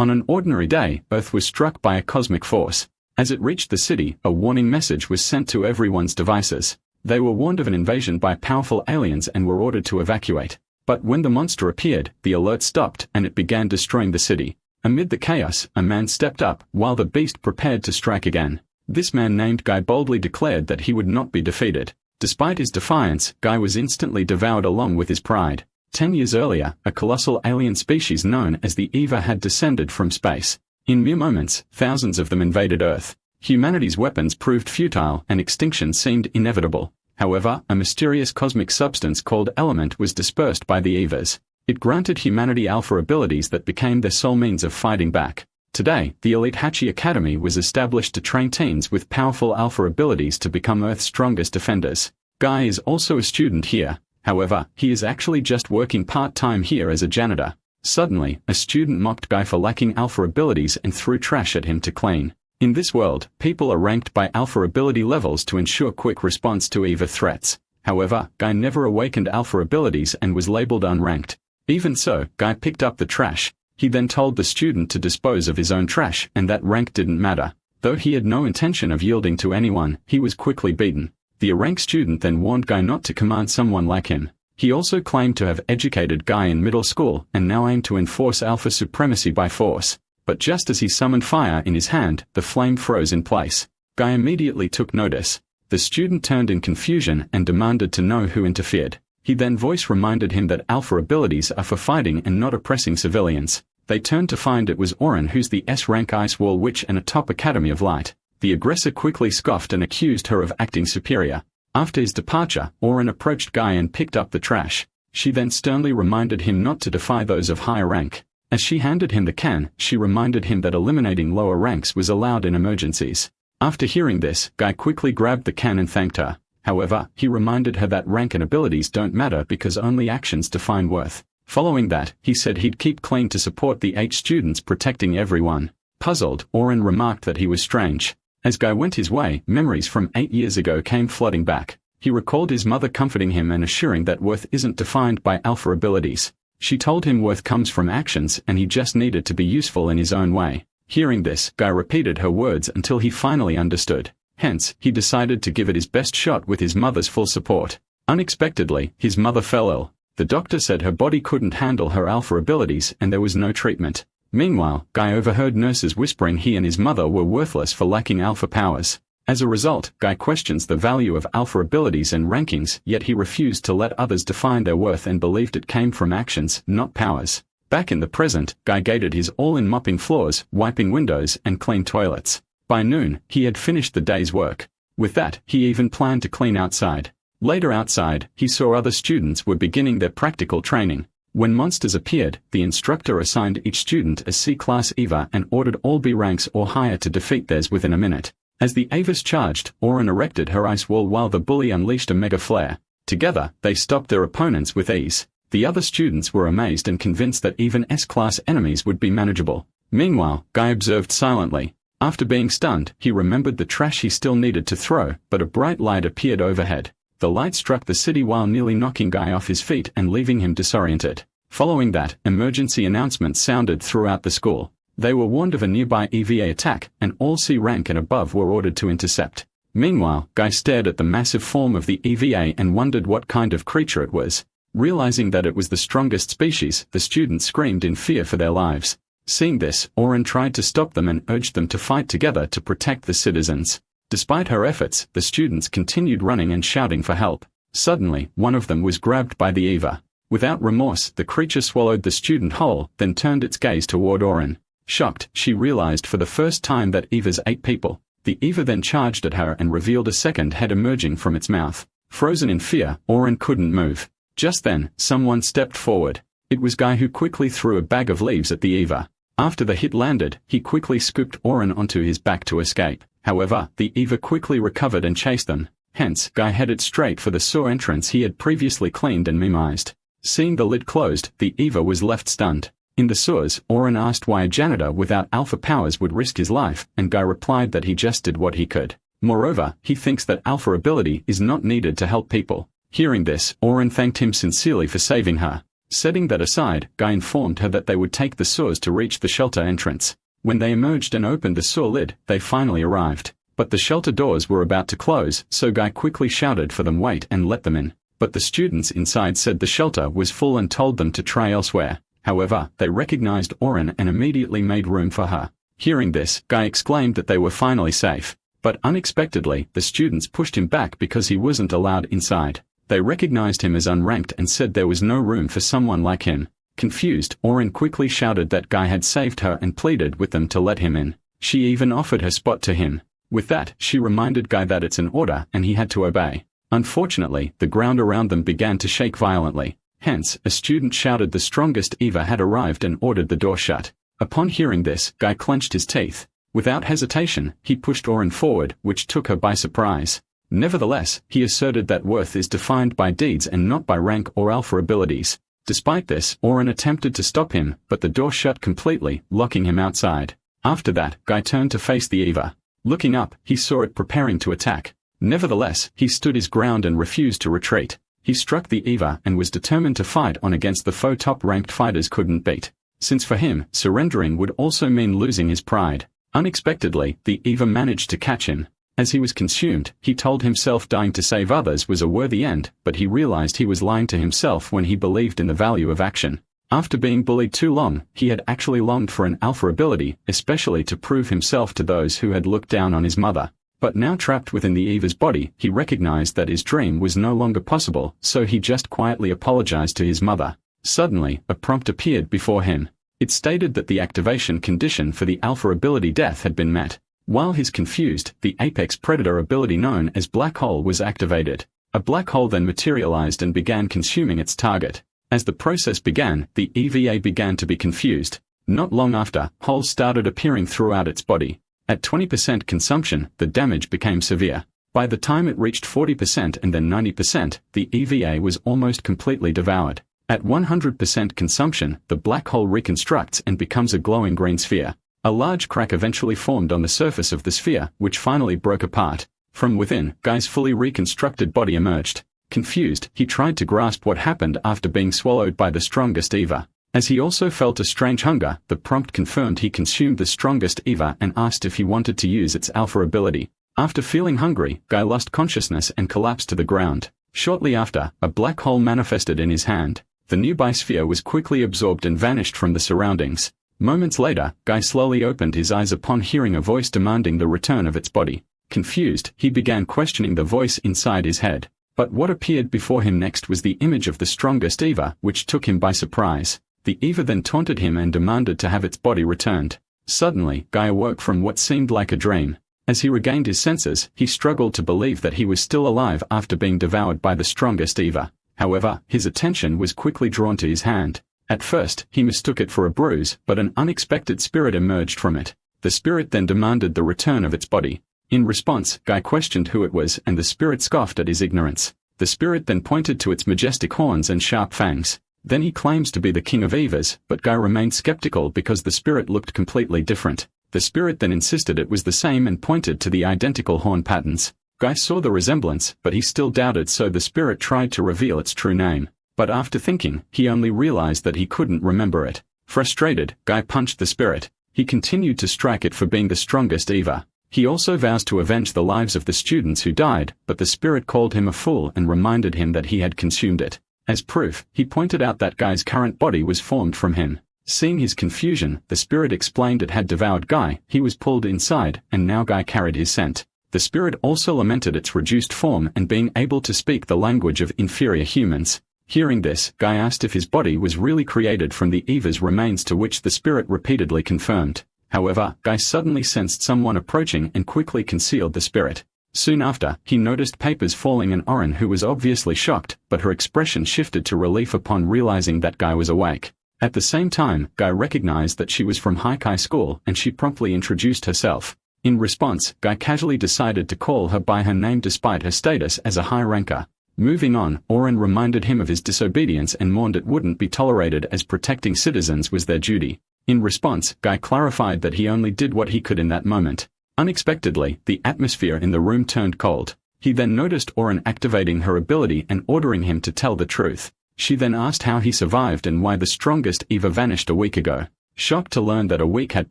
On an ordinary day, Earth was struck by a cosmic force. As it reached the city, a warning message was sent to everyone's devices. They were warned of an invasion by powerful aliens and were ordered to evacuate. But when the monster appeared, the alert stopped and it began destroying the city. Amid the chaos, a man stepped up, while the beast prepared to strike again. This man named Guy boldly declared that he would not be defeated. Despite his defiance, Guy was instantly devoured along with his pride. 10 years earlier, a colossal alien species known as the EVA had descended from space. In mere moments, thousands of them invaded Earth. Humanity's weapons proved futile and extinction seemed inevitable. However, a mysterious cosmic substance called element was dispersed by the EVAs. It granted humanity alpha abilities that became their sole means of fighting back. Today, the elite Hachi Academy was established to train teens with powerful alpha abilities to become Earth's strongest defenders. Guy is also a student here. However, he is actually just working part-time here as a janitor. Suddenly, a student mocked Guy for lacking alpha abilities and threw trash at him to clean. In this world, people are ranked by alpha ability levels to ensure quick response to EVA threats. However, Guy never awakened alpha abilities and was labeled unranked. Even so, Guy picked up the trash. He then told the student to dispose of his own trash and that rank didn't matter. Though he had no intention of yielding to anyone, he was quickly beaten. The ranked student then warned Guy not to command someone like him. He also claimed to have educated Guy in middle school and now aimed to enforce alpha supremacy by force. But just as he summoned fire in his hand, the flame froze in place. Guy immediately took notice. The student turned in confusion and demanded to know who interfered. He then voice reminded him that alpha abilities are for fighting and not oppressing civilians. They turned to find it was Orurin, who's the S-rank Ice Wall Witch and a top Academy of Light. The aggressor quickly scoffed and accused her of acting superior. After his departure, Orurin approached Guy and picked up the trash. She then sternly reminded him not to defy those of higher rank. As she handed him the can, she reminded him that eliminating lower ranks was allowed in emergencies. After hearing this, Guy quickly grabbed the can and thanked her. However, he reminded her that rank and abilities don't matter because only actions define worth. Following that, he said he'd keep clean to support the 8 students protecting everyone. Puzzled, Orurin remarked that he was strange. As Guy went his way, memories from 8 years ago came flooding back. He recalled his mother comforting him and assuring that worth isn't defined by alpha abilities. She told him worth comes from actions and he just needed to be useful in his own way. Hearing this, Guy repeated her words until he finally understood. Hence, he decided to give it his best shot with his mother's full support. Unexpectedly, his mother fell ill. The doctor said her body couldn't handle her alpha abilities and there was no treatment. Meanwhile, Guy overheard nurses whispering he and his mother were worthless for lacking alpha powers. As a result, Guy questions the value of alpha abilities and rankings, yet he refused to let others define their worth and believed it came from actions, not powers. Back in the present, Guy gated his all in mopping floors, wiping windows, and clean toilets. By noon, he had finished the day's work. With that, he even planned to clean outside. Later outside, he saw other students were beginning their practical training. When monsters appeared, the instructor assigned each student a C-class EVA and ordered all B ranks or higher to defeat theirs within a minute. As the EVAs charged, Orurin erected her ice wall while the bully unleashed a mega flare. Together, they stopped their opponents with ease. The other students were amazed and convinced that even S-class enemies would be manageable. Meanwhile, Guy observed silently. After being stunned, he remembered the trash he still needed to throw, but a bright light appeared overhead. The light struck the city while nearly knocking Guy off his feet and leaving him disoriented. Following that, emergency announcements sounded throughout the school. They were warned of a nearby EVA attack, and all C rank and above were ordered to intercept. Meanwhile, Guy stared at the massive form of the EVA and wondered what kind of creature it was. Realizing that it was the strongest species, the students screamed in fear for their lives. Seeing this, Orurin tried to stop them and urged them to fight together to protect the citizens. Despite her efforts, the students continued running and shouting for help. Suddenly, one of them was grabbed by the EVA. Without remorse, the creature swallowed the student whole, then turned its gaze toward Orurin. Shocked, she realized for the first time that EVAs ate people. The EVA then charged at her and revealed a second head emerging from its mouth. Frozen in fear, Orurin couldn't move. Just then, someone stepped forward. It was Guy, who quickly threw a bag of leaves at the EVA. After the hit landed, he quickly scooped Orurin onto his back to escape. However, the EVA quickly recovered and chased them. Hence, Guy headed straight for the sewer entrance he had previously cleaned and minimized. Seeing the lid closed, the EVA was left stunned. In the sewers, Orurin asked why a janitor without alpha powers would risk his life, and Guy replied that he just did what he could. Moreover, he thinks that alpha ability is not needed to help people. Hearing this, Orurin thanked him sincerely for saving her. Setting that aside, Guy informed her that they would take the saws to reach the shelter entrance. When they emerged and opened the saw lid, they finally arrived. But the shelter doors were about to close, so Guy quickly shouted for them wait and let them in. But the students inside said the shelter was full and told them to try elsewhere. However, they recognized Orurin and immediately made room for her. Hearing this, Guy exclaimed that they were finally safe. But unexpectedly, the students pushed him back because he wasn't allowed inside. They recognized him as unranked and said there was no room for someone like him. Confused, Orurin quickly shouted that Guy had saved her and pleaded with them to let him in. She even offered her spot to him. With that, she reminded Guy that it's an order and he had to obey. Unfortunately, the ground around them began to shake violently. Hence, a student shouted the strongest Eva had arrived and ordered the door shut. Upon hearing this, Guy clenched his teeth. Without hesitation, he pushed Orurin forward, which took her by surprise. Nevertheless, he asserted that worth is defined by deeds and not by rank or alpha abilities. Despite this, Orurin attempted to stop him, but the door shut completely, locking him outside. After that, Guy turned to face the Eva. Looking up, he saw it preparing to attack. Nevertheless, he stood his ground and refused to retreat. He struck the Eva and was determined to fight on against the foe top-ranked fighters couldn't beat. Since for him, surrendering would also mean losing his pride. Unexpectedly, the Eva managed to catch him. As he was consumed, he told himself dying to save others was a worthy end, but he realized he was lying to himself when he believed in the value of action. After being bullied too long, he had actually longed for an alpha ability, especially to prove himself to those who had looked down on his mother. But now trapped within the Eva's body, he recognized that his dream was no longer possible, so he just quietly apologized to his mother. Suddenly, a prompt appeared before him. It stated that the activation condition for the alpha ability death had been met. While he's confused, the apex predator ability known as Black Hole was activated. A black hole then materialized and began consuming its target. As the process began, the EVA began to be confused. Not long after, holes started appearing throughout its body. At 20% consumption, the damage became severe. By the time it reached 40% and then 90%, the EVA was almost completely devoured. At 100% consumption, the black hole reconstructs and becomes a glowing green sphere. A large crack eventually formed on the surface of the sphere, which finally broke apart. From within, Guy's fully reconstructed body emerged. Confused, he tried to grasp what happened after being swallowed by the strongest Eva. As he also felt a strange hunger, the prompt confirmed he consumed the strongest Eva and asked if he wanted to use its alpha ability. After feeling hungry, Guy lost consciousness and collapsed to the ground. Shortly after, a black hole manifested in his hand. The nearby sphere was quickly absorbed and vanished from the surroundings. Moments later, Guy slowly opened his eyes upon hearing a voice demanding the return of its body. Confused, he began questioning the voice inside his head. But what appeared before him next was the image of the strongest Eva, which took him by surprise. The Eva then taunted him and demanded to have its body returned. Suddenly, Guy awoke from what seemed like a dream. As he regained his senses, he struggled to believe that he was still alive after being devoured by the strongest Eva. However, his attention was quickly drawn to his hand. At first, he mistook it for a bruise, but an unexpected spirit emerged from it. The spirit then demanded the return of its body. In response, Guy questioned who it was and the spirit scoffed at his ignorance. The spirit then pointed to its majestic horns and sharp fangs. Then he claims to be the king of Evas, but Guy remained skeptical because the spirit looked completely different. The spirit then insisted it was the same and pointed to the identical horn patterns. Guy saw the resemblance, but he still doubted, so the spirit tried to reveal its true name. But after thinking, he only realized that he couldn't remember it. Frustrated, Guy punched the spirit. He continued to strike it for being the strongest Eva. He also vows to avenge the lives of the students who died, but the spirit called him a fool and reminded him that he had consumed it. As proof, he pointed out that Guy's current body was formed from him. Seeing his confusion, the spirit explained it had devoured Guy. He was pulled inside, and now Guy carried his scent. The spirit also lamented its reduced form and being able to speak the language of inferior humans. Hearing this, Guy asked if his body was really created from the Eva's remains, to which the spirit repeatedly confirmed. However, Guy suddenly sensed someone approaching and quickly concealed the spirit. Soon after, he noticed papers falling on Orurin, who was obviously shocked, but her expression shifted to relief upon realizing that Guy was awake. At the same time, Guy recognized that she was from Haikai School and she promptly introduced herself. In response, Guy casually decided to call her by her name despite her status as a high ranker. Moving on, Orurin reminded him of his disobedience and mourned it wouldn't be tolerated, as protecting citizens was their duty. In response, Guy clarified that he only did what he could in that moment. Unexpectedly, the atmosphere in the room turned cold. He then noticed Orurin activating her ability and ordering him to tell the truth. She then asked how he survived and why the strongest Eva vanished a week ago. Shocked to learn that a week had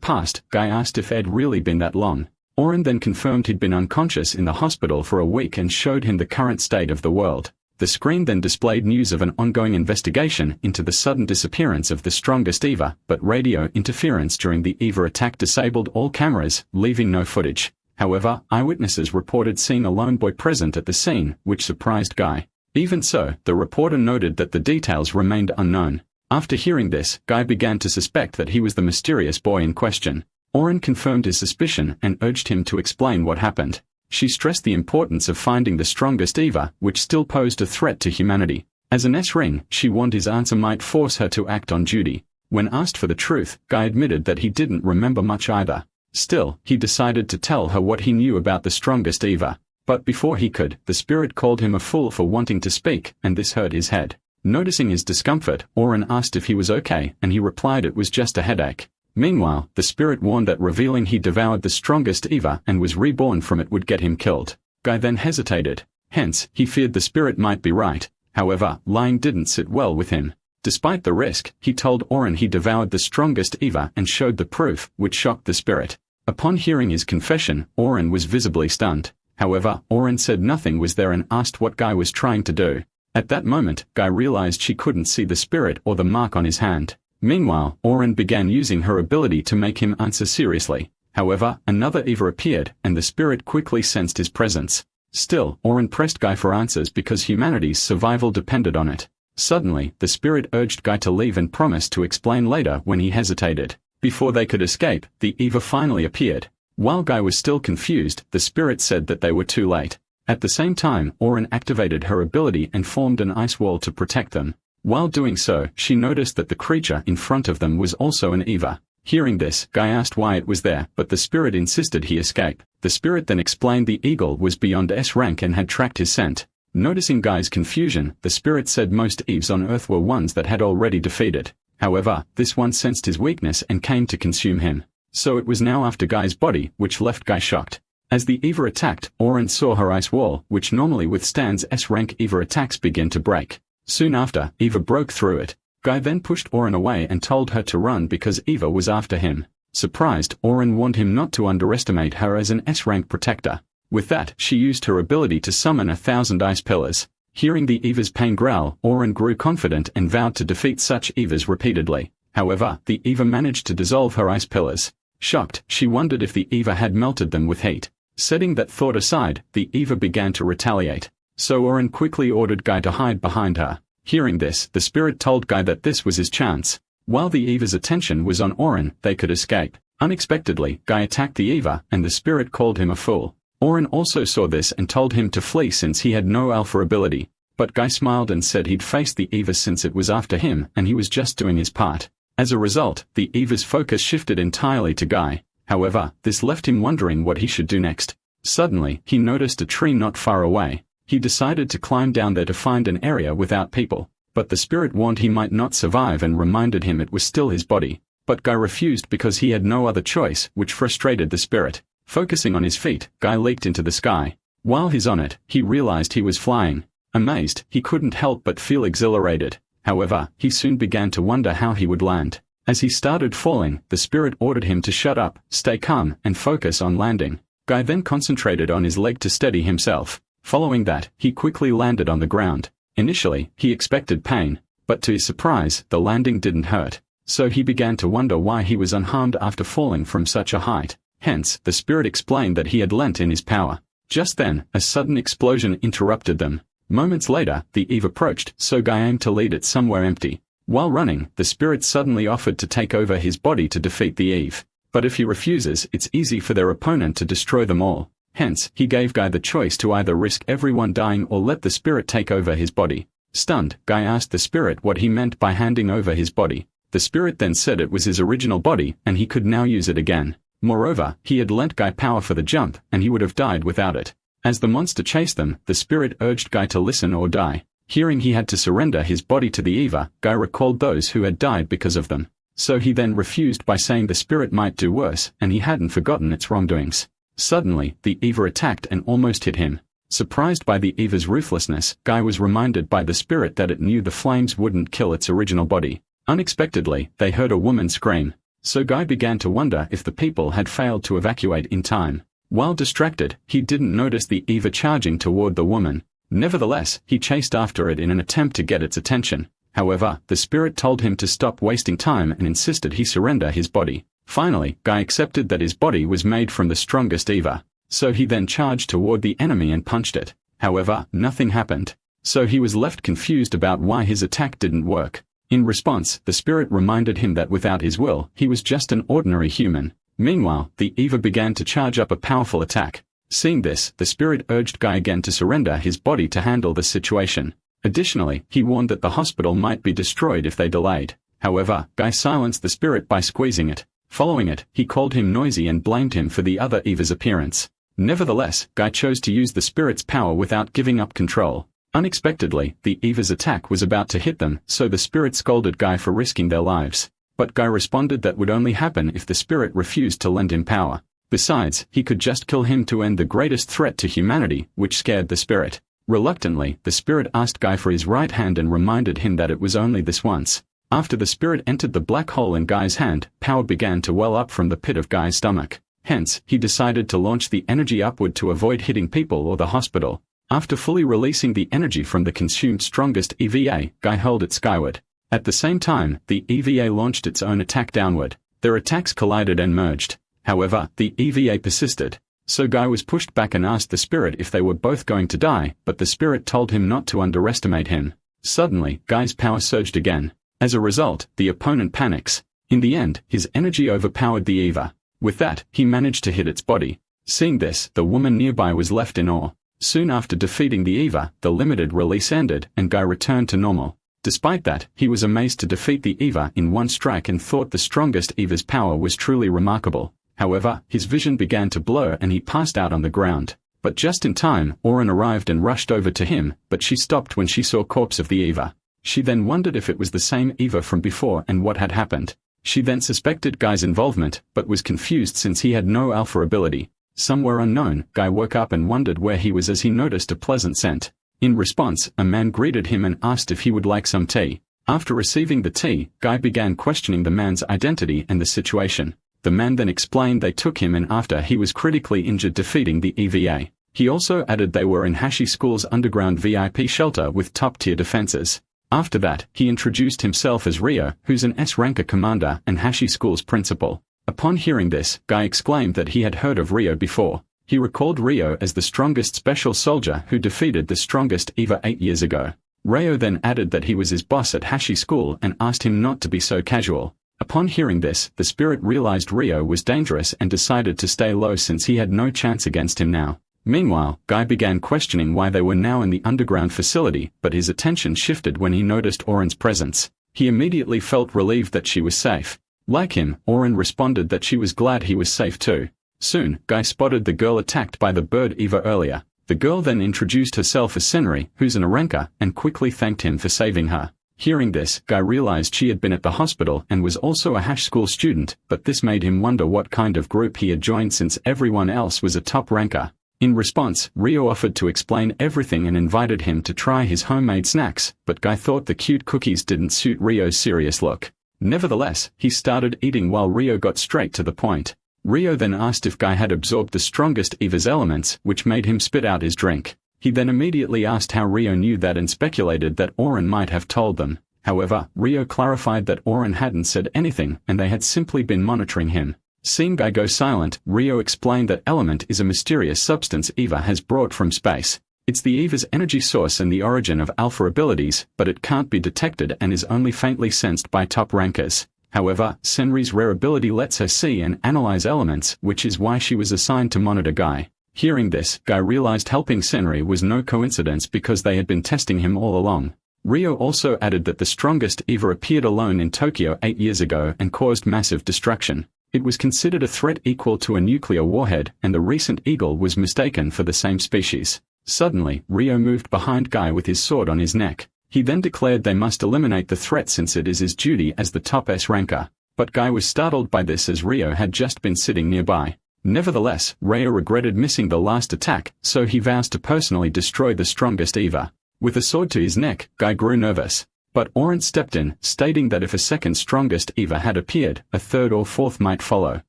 passed, Guy asked if it had really been that long. Orurin then confirmed he'd been unconscious in the hospital for a week and showed him the current state of the world. The screen then displayed news of an ongoing investigation into the sudden disappearance of the strongest Eva, but radio interference during the Eva attack disabled all cameras, leaving no footage. However, eyewitnesses reported seeing a lone boy present at the scene, which surprised Guy. Even so, the reporter noted that the details remained unknown. After hearing this, Guy began to suspect that he was the mysterious boy in question. Orurin confirmed his suspicion and urged him to explain what happened. She stressed the importance of finding the strongest Eva, which still posed a threat to humanity. As an S-ring, she warned his answer might force her to act on duty. When asked for the truth, Guy admitted that he didn't remember much either. Still, he decided to tell her what he knew about the strongest Eva. But before he could, the spirit called him a fool for wanting to speak, and this hurt his head. Noticing his discomfort, Orurin asked if he was okay, and he replied it was just a headache. Meanwhile, the spirit warned that revealing he devoured the strongest Eva and was reborn from it would get him killed. Guy then hesitated. Hence, he feared the spirit might be right. However, lying didn't sit well with him. Despite the risk, he told Orurin he devoured the strongest Eva and showed the proof, which shocked the spirit. Upon hearing his confession, Orurin was visibly stunned. However, Orurin said nothing was there and asked what Guy was trying to do. At that moment, Guy realized she couldn't see the spirit or the mark on his hand. Meanwhile, Orurin began using her ability to make him answer seriously. However, another Eva appeared, and the spirit quickly sensed his presence. Still, Orurin pressed Guy for answers because humanity's survival depended on it. Suddenly, the spirit urged Guy to leave and promised to explain later when he hesitated. Before they could escape, the Eva finally appeared. While Guy was still confused, the spirit said that they were too late. At the same time, Orurin activated her ability and formed an ice wall to protect them. While doing so, she noticed that the creature in front of them was also an Eva. Hearing this, Guy asked why it was there, but the spirit insisted he escape. The spirit then explained the eagle was beyond S rank and had tracked his scent. Noticing Guy's confusion, the spirit said most Eves on Earth were ones that had already defeated. However, this one sensed his weakness and came to consume him. So it was now after Guy's body, which left Guy shocked. As the Eva attacked, Orurin saw her ice wall, which normally withstands S-rank Eva attacks, begin to break. Soon after, Eva broke through it. Guy then pushed Orurin away and told her to run because Eva was after him. Surprised, Orurin warned him not to underestimate her as an S-rank protector. With that, she used her ability to summon 1,000 ice pillars. Hearing the Eva's pain growl, Orurin grew confident and vowed to defeat such Evas repeatedly. However, the Eva managed to dissolve her ice pillars. Shocked, she wondered if the Eva had melted them with heat. Setting that thought aside, the Eva began to retaliate. So Orurin quickly ordered Guy to hide behind her. Hearing this, the spirit told Guy that this was his chance. While the Eva's attention was on Orurin, they could escape. Unexpectedly, Guy attacked the Eva, and the spirit called him a fool. Orurin also saw this and told him to flee since he had no alpha ability. But Guy smiled and said he'd face the Eva since it was after him and he was just doing his part. As a result, the Eva's focus shifted entirely to Guy. However, this left him wondering what he should do next. Suddenly, he noticed a tree not far away. He decided to climb down there to find an area without people. But the spirit warned he might not survive and reminded him it was still his body. But Guy refused because he had no other choice, which frustrated the spirit. Focusing on his feet, Guy leaped into the sky. While he's on it, he realized he was flying. Amazed, he couldn't help but feel exhilarated. However, he soon began to wonder how he would land. As he started falling, the spirit ordered him to shut up, stay calm, and focus on landing. Guy then concentrated on his leg to steady himself. Following that, he quickly landed on the ground. Initially, he expected pain, but to his surprise, the landing didn't hurt. So he began to wonder why he was unharmed after falling from such a height. Hence, the spirit explained that he had lent in his power. Just then, a sudden explosion interrupted them. Moments later, the Eve approached, so Guy aimed to lead it somewhere empty. While running, the spirit suddenly offered to take over his body to defeat the Eve. But if he refuses, it's easy for their opponent to destroy them all. Hence, he gave Guy the choice to either risk everyone dying or let the spirit take over his body. Stunned, Guy asked the spirit what he meant by handing over his body. The spirit then said it was his original body, and he could now use it again. Moreover, he had lent Guy power for the jump, and he would have died without it. As the monster chased them, the spirit urged Guy to listen or die. Hearing he had to surrender his body to the Eva, Guy recalled those who had died because of them. So he then refused by saying the spirit might do worse, and he hadn't forgotten its wrongdoings. Suddenly, the Eva attacked and almost hit him. Surprised by the EVA's ruthlessness, Guy was reminded by the spirit that it knew the flames wouldn't kill its original body. Unexpectedly, they heard a woman scream. So Guy began to wonder if the people had failed to evacuate in time. While distracted, he didn't notice the EVA charging toward the woman. Nevertheless, he chased after it in an attempt to get its attention. However, the spirit told him to stop wasting time and insisted he surrender his body. Finally, Guy accepted that his body was made from the strongest EVA. So he then charged toward the enemy and punched it. However, nothing happened. So he was left confused about why his attack didn't work. In response, the spirit reminded him that without his will, he was just an ordinary human. Meanwhile, the EVA began to charge up a powerful attack. Seeing this, the spirit urged Guy again to surrender his body to handle the situation. Additionally, he warned that the hospital might be destroyed if they delayed. However, Guy silenced the spirit by squeezing it. Following it, he called him noisy and blamed him for the other EVA's appearance. Nevertheless, Guy chose to use the spirit's power without giving up control. Unexpectedly, the EVA's attack was about to hit them, so the spirit scolded Guy for risking their lives. But Guy responded that would only happen if the spirit refused to lend him power. Besides, he could just kill him to end the greatest threat to humanity, which scared the spirit. Reluctantly, the spirit asked Guy for his right hand and reminded him that it was only this once. After the spirit entered the black hole in Guy's hand, power began to well up from the pit of Guy's stomach. Hence, he decided to launch the energy upward to avoid hitting people or the hospital. After fully releasing the energy from the consumed strongest EVA, Guy hurled it skyward. At the same time, the EVA launched its own attack downward. Their attacks collided and merged. However, the EVA persisted. So Guy was pushed back and asked the spirit if they were both going to die, but the spirit told him not to underestimate him. Suddenly, Guy's power surged again. As a result, the opponent panics. In the end, his energy overpowered the EVA. With that, he managed to hit its body. Seeing this, the woman nearby was left in awe. Soon after defeating the EVA, the limited release ended and Guy returned to normal. Despite that, he was amazed to defeat the EVA in one strike and thought the strongest EVA's power was truly remarkable. However, his vision began to blur and he passed out on the ground. But just in time, Orurin arrived and rushed over to him, but she stopped when she saw corpse of the EVA. She then wondered if it was the same EVA from before and what had happened. She then suspected Guy's involvement, but was confused since he had no alpha ability. Somewhere unknown, Guy woke up and wondered where he was as he noticed a pleasant scent. In response, a man greeted him and asked if he would like some tea. After receiving the tea, Guy began questioning the man's identity and the situation. The man then explained they took him in after he was critically injured defeating the EVA. He also added they were in Hashi School's underground VIP shelter with top-tier defenses. After that, he introduced himself as Rio, who's an S-ranker commander and Hashi School's principal. Upon hearing this, Guy exclaimed that he had heard of Rio before. He recalled Rio as the strongest special soldier who defeated the strongest EVA 8 years ago. Rio then added that he was his boss at Hashi School and asked him not to be so casual. Upon hearing this, the spirit realized Rio was dangerous and decided to stay low since he had no chance against him now. Meanwhile, Guy began questioning why they were now in the underground facility, but his attention shifted when he noticed Orurin's presence. He immediately felt relieved that she was safe. Like him, Orurin responded that she was glad he was safe too. Soon, Guy spotted the girl attacked by the bird EVA earlier. The girl then introduced herself as Senri, who's an Arenka, and quickly thanked him for saving her. Hearing this, Guy realized she had been at the hospital and was also a Hash School student, but this made him wonder what kind of group he had joined since everyone else was a top ranker. In response, Rio offered to explain everything and invited him to try his homemade snacks, but Guy thought the cute cookies didn't suit Rio's serious look. Nevertheless, he started eating while Rio got straight to the point. Rio then asked if Guy had absorbed the strongest EVA's elements, which made him spit out his drink. He then immediately asked how Rio knew that and speculated that Orurin might have told them. However, Rio clarified that Orurin hadn't said anything and they had simply been monitoring him. Seeing Guy go silent, Rio explained that element is a mysterious substance EVA has brought from space. It's the EVA's energy source and the origin of alpha abilities, but it can't be detected and is only faintly sensed by top rankers. However, Senri's rare ability lets her see and analyze elements, which is why she was assigned to monitor Guy. Hearing this, Guy realized helping Senri was no coincidence because they had been testing him all along. Rio also added that the strongest EVA appeared alone in Tokyo 8 years ago and caused massive destruction. It was considered a threat equal to a nuclear warhead, and the recent eagle was mistaken for the same species. Suddenly, Rio moved behind Guy with his sword on his neck. He then declared they must eliminate the threat since it is his duty as the top S ranker. But Guy was startled by this as Rio had just been sitting nearby. Nevertheless, Ryo regretted missing the last attack, so he vows to personally destroy the strongest EVA. With a sword to his neck, Guy grew nervous. But Orurin stepped in, stating that if a second strongest EVA had appeared, a third or fourth might follow.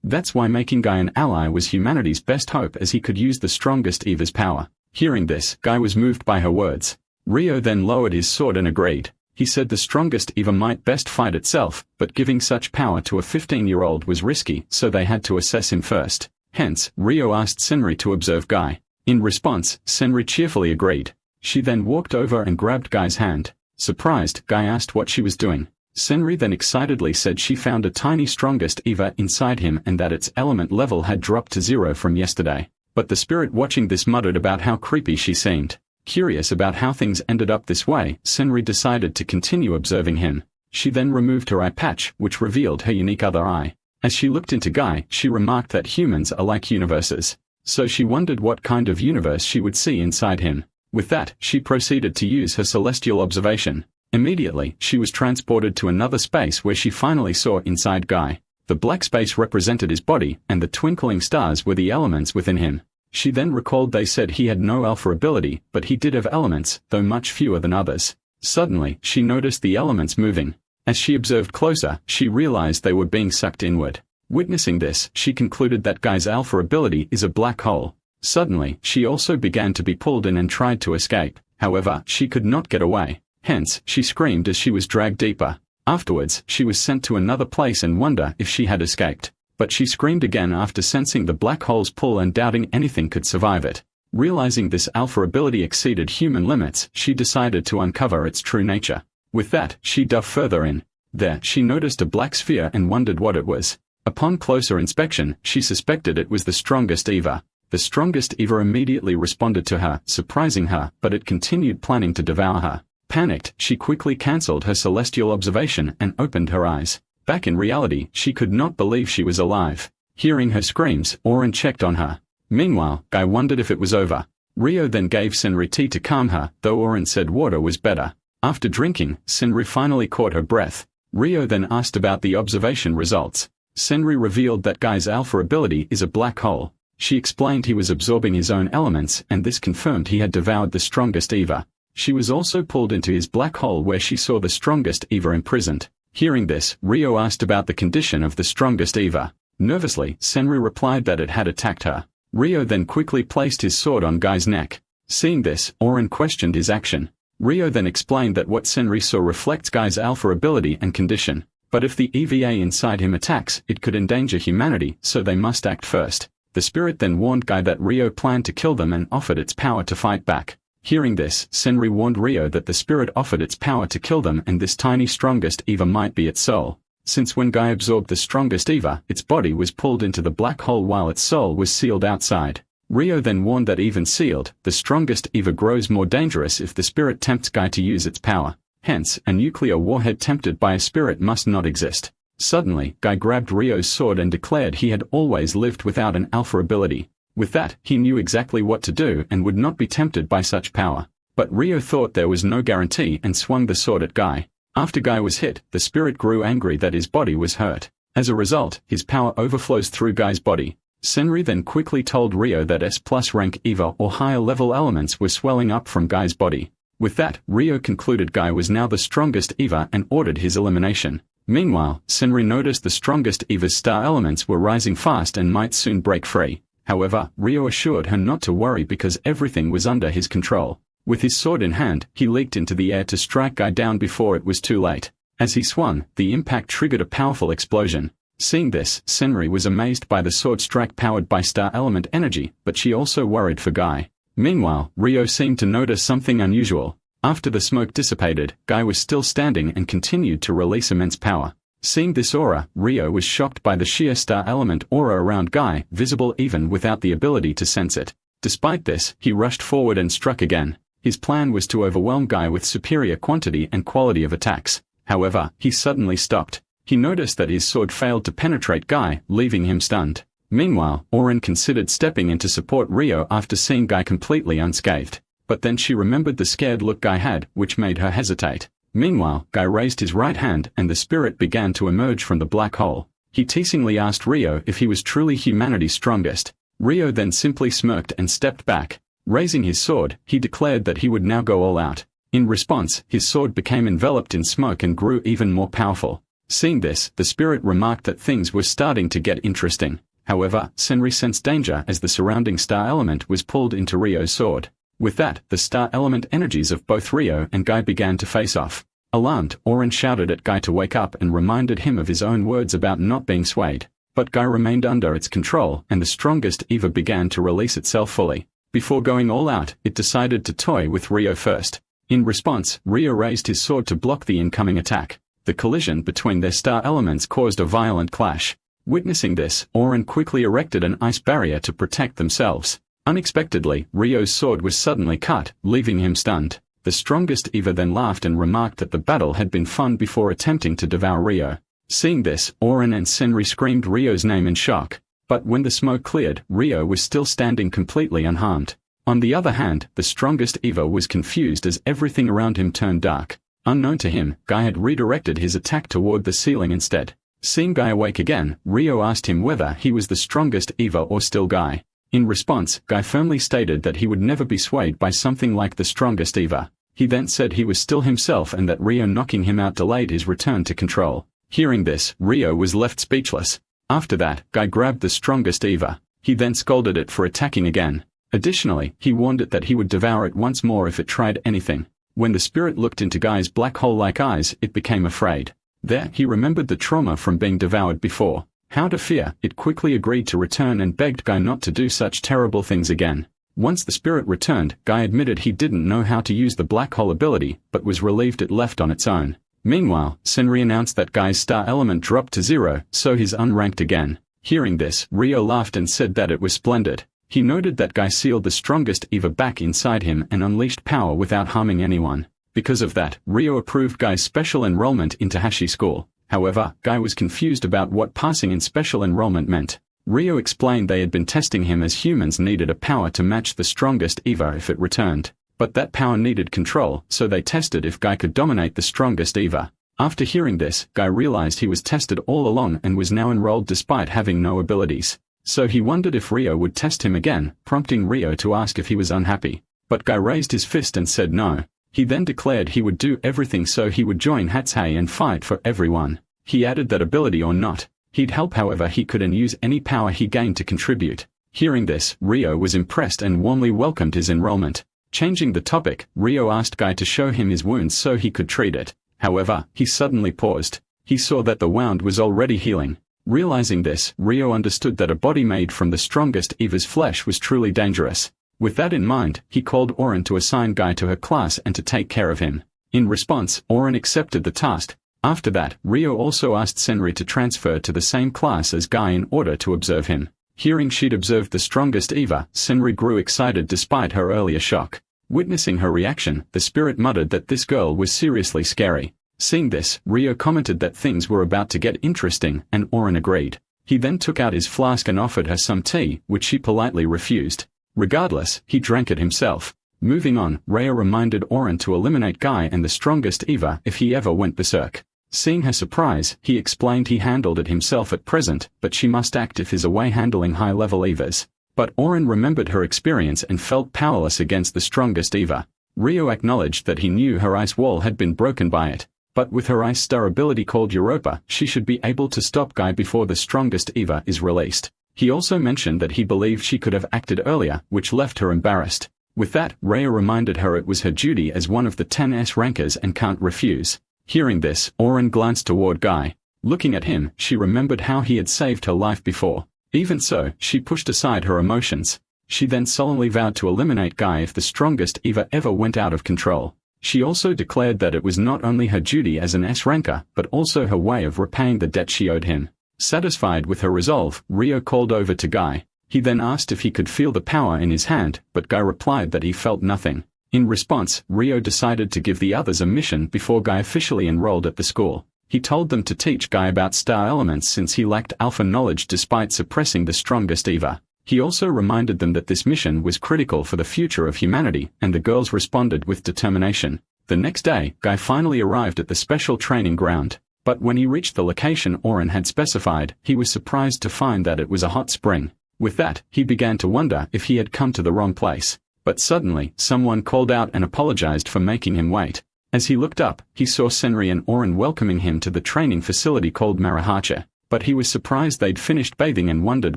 That's why making Guy an ally was humanity's best hope, as he could use the strongest EVA's power. Hearing this, Guy was moved by her words. Ryo then lowered his sword and agreed. He said the strongest EVA might best fight itself, but giving such power to a 15-year-old was risky, so they had to assess him first. Hence, Ryo asked Senri to observe Guy. In response, Senri cheerfully agreed. She then walked over and grabbed Guy's hand. Surprised, Guy asked what she was doing. Senri then excitedly said she found a tiny strongest EVA inside him and that its element level had dropped to 0 from yesterday. But the spirit watching this muttered about how creepy she seemed. Curious about how things ended up this way, Senri decided to continue observing him. She then removed her eye patch, which revealed her unique other eye. As she looked into Guy, she remarked that humans are like universes. So she wondered what kind of universe she would see inside him. With that, she proceeded to use her celestial observation. Immediately, she was transported to another space where she finally saw inside Guy. The black space represented his body, and the twinkling stars were the elements within him. She then recalled they said he had no alpha ability, but he did have elements, though much fewer than others. Suddenly, she noticed the elements moving. As she observed closer, she realized they were being sucked inward. Witnessing this, she concluded that Guy's alpha ability is a black hole. Suddenly, she also began to be pulled in and tried to escape. However, she could not get away. Hence, she screamed as she was dragged deeper. Afterwards, she was sent to another place and wondered if she had escaped. But she screamed again after sensing the black hole's pull and doubting anything could survive it. Realizing this alpha ability exceeded human limits, she decided to uncover its true nature. With that, she dove further in. There, she noticed a black sphere and wondered what it was. Upon closer inspection, she suspected it was the strongest EVA. The strongest EVA immediately responded to her, surprising her, but it continued planning to devour her. Panicked, she quickly cancelled her celestial observation and opened her eyes. Back in reality, she could not believe she was alive. Hearing her screams, Orurin checked on her. Meanwhile, Guy wondered if it was over. Ryo then gave Senri tea to calm her, though Orurin said water was better. After drinking, Senri finally caught her breath. Ryo then asked about the observation results. Senri revealed that Guy's alpha ability is a black hole. She explained he was absorbing his own elements, and this confirmed he had devoured the strongest EVA. She was also pulled into his black hole where she saw the strongest EVA imprisoned. Hearing this, Ryo asked about the condition of the strongest EVA. Nervously, Senri replied that it had attacked her. Ryo then quickly placed his sword on Guy's neck. Seeing this, Orurin questioned his action. Ryo then explained that what Senri saw reflects Guy's alpha ability and condition. But if the EVA inside him attacks, it could endanger humanity, so they must act first. The spirit then warned Guy that Ryo planned to kill them and offered its power to fight back. Hearing this, Senri warned Ryo that the spirit offered its power to kill them and this tiny strongest EVA might be its soul. Since when Guy absorbed the strongest EVA, its body was pulled into the black hole while its soul was sealed outside. Ryo then warned that even sealed, the strongest EVA grows more dangerous if the spirit tempts Guy to use its power. Hence, a nuclear warhead tempted by a spirit must not exist. Suddenly, Guy grabbed Ryo's sword and declared he had always lived without an alpha ability. With that, he knew exactly what to do and would not be tempted by such power. But Ryo thought there was no guarantee and swung the sword at Guy. After Guy was hit, the spirit grew angry that his body was hurt. As a result, his power overflows through Guy's body. Senri then quickly told Ryo that S+ rank EVA or higher level elements were swelling up from Guy's body. With that, Ryo concluded Guy was now the strongest EVA and ordered his elimination. Meanwhile, Senri noticed the strongest EVA's star elements were rising fast and might soon break free. However, Ryo assured her not to worry because everything was under his control. With his sword in hand, he leaped into the air to strike Guy down before it was too late. As he swung, the impact triggered a powerful explosion. Seeing this, Senri was amazed by the sword strike powered by star element energy, but she also worried for Guy. Meanwhile, Ryo seemed to notice something unusual. After the smoke dissipated, Guy was still standing and continued to release immense power. Seeing this aura, Ryo was shocked by the sheer star element aura around Guy, visible even without the ability to sense it. Despite this, he rushed forward and struck again. His plan was to overwhelm Guy with superior quantity and quality of attacks. However, he suddenly stopped. He noticed that his sword failed to penetrate Guy, leaving him stunned. Meanwhile, Orurin considered stepping in to support Ryo after seeing Guy completely unscathed. But then she remembered the scared look Guy had, which made her hesitate. Meanwhile, Guy raised his right hand and the spirit began to emerge from the black hole. He teasingly asked Rio if he was truly humanity's strongest. Rio then simply smirked and stepped back. Raising his sword, he declared that he would now go all out. In response, his sword became enveloped in smoke and grew even more powerful. Seeing this, the spirit remarked that things were starting to get interesting. However, Senri sensed danger as the surrounding star element was pulled into Rio's sword. With that, the star element energies of both Rio and Guy began to face off. Alarmed, Orurin shouted at Guy to wake up and reminded him of his own words about not being swayed. But Guy remained under its control, and the strongest Eva began to release itself fully. Before going all out, it decided to toy with Rio first. In response, Rio raised his sword to block the incoming attack. The collision between their star elements caused a violent clash. Witnessing this, Orurin quickly erected an ice barrier to protect themselves. Unexpectedly, Rio's sword was suddenly cut, leaving him stunned. The strongest Eva then laughed and remarked that the battle had been fun before attempting to devour Rio. Seeing this, Orurin and Senri screamed Rio's name in shock. But when the smoke cleared, Rio was still standing completely unharmed. On the other hand, the strongest Eva was confused as everything around him turned dark. Unknown to him, Guy had redirected his attack toward the ceiling instead. Seeing Guy awake again, Rio asked him whether he was the strongest Eva or still Guy. In response, Guy firmly stated that he would never be swayed by something like the strongest Eva. He then said he was still himself and that Rio knocking him out delayed his return to control. Hearing this, Rio was left speechless. After that, Guy grabbed the strongest Eva. He then scolded it for attacking again. Additionally, he warned it that he would devour it once more if it tried anything. When the spirit looked into Guy's black hole-like eyes, it became afraid. There, he remembered the trauma from being devoured before. How to fear, it quickly agreed to return and begged Guy not to do such terrible things again. Once the spirit returned, Guy admitted he didn't know how to use the black hole ability, but was relieved it left on its own. Meanwhile, Senri announced that Guy's star element dropped to 0, so he's unranked again. Hearing this, Rio laughed and said that it was splendid. He noted that Guy sealed the strongest Eva back inside him and unleashed power without harming anyone. Because of that, Rio approved Guy's special enrollment into Hashi School. However, Guy was confused about what passing in special enrollment meant. Rio explained they had been testing him as humans needed a power to match the strongest Eva if it returned. But that power needed control, so they tested if Guy could dominate the strongest Eva. After hearing this, Guy realized he was tested all along and was now enrolled despite having no abilities. So he wondered if Rio would test him again, prompting Rio to ask if he was unhappy. But Guy raised his fist and said no. He then declared he would do everything so he would join Hatsei and fight for everyone. He added that ability or not, he'd help however he could and use any power he gained to contribute. Hearing this, Rio was impressed and warmly welcomed his enrollment. Changing the topic, Rio asked Guy to show him his wounds so he could treat it. However, he suddenly paused. He saw that the wound was already healing. Realizing this, Rio understood that a body made from the strongest Eva's flesh was truly dangerous. With that in mind, he called Orurin to assign Guy to her class and to take care of him. In response, Orurin accepted the task. After that, Rio also asked Senri to transfer to the same class as Guy in order to observe him. Hearing she'd observed the strongest Eva, Senri grew excited despite her earlier shock. Witnessing her reaction, the spirit muttered that this girl was seriously scary. Seeing this, Rio commented that things were about to get interesting, and Orurin agreed. He then took out his flask and offered her some tea, which she politely refused. Regardless, he drank it himself. Moving on, Rio reminded Orurin to eliminate Guy and the strongest Eva if he ever went berserk. Seeing her surprise, he explained he handled it himself at present, but she must act if he's away handling high-level Evas. But Orurin remembered her experience and felt powerless against the strongest Eva. Rio acknowledged that he knew her ice wall had been broken by it. But with her ice star ability called Europa, she should be able to stop Guy before the strongest Eva is released. He also mentioned that he believed she could have acted earlier, which left her embarrassed. With that, Rio reminded her it was her duty as one of the 10S rankers and can't refuse. Hearing this, Orurin glanced toward Guy. Looking at him, she remembered how he had saved her life before. Even so, she pushed aside her emotions. She then solemnly vowed to eliminate Guy if the strongest Eva ever went out of control. She also declared that it was not only her duty as an S-ranker, but also her way of repaying the debt she owed him. Satisfied with her resolve, Rio called over to Guy. He then asked if he could feel the power in his hand, but Guy replied that he felt nothing. In response, Rio decided to give the others a mission before Guy officially enrolled at the school. He told them to teach Guy about star elements since he lacked alpha knowledge despite suppressing the strongest Eva. He also reminded them that this mission was critical for the future of humanity, and the girls responded with determination. The next day, Guy finally arrived at the special training ground. But when he reached the location Orurin had specified, he was surprised to find that it was a hot spring. With that, he began to wonder if he had come to the wrong place. But suddenly, someone called out and apologized for making him wait. As he looked up, he saw Senri and Orurin welcoming him to the training facility called Marihacha. But he was surprised they'd finished bathing and wondered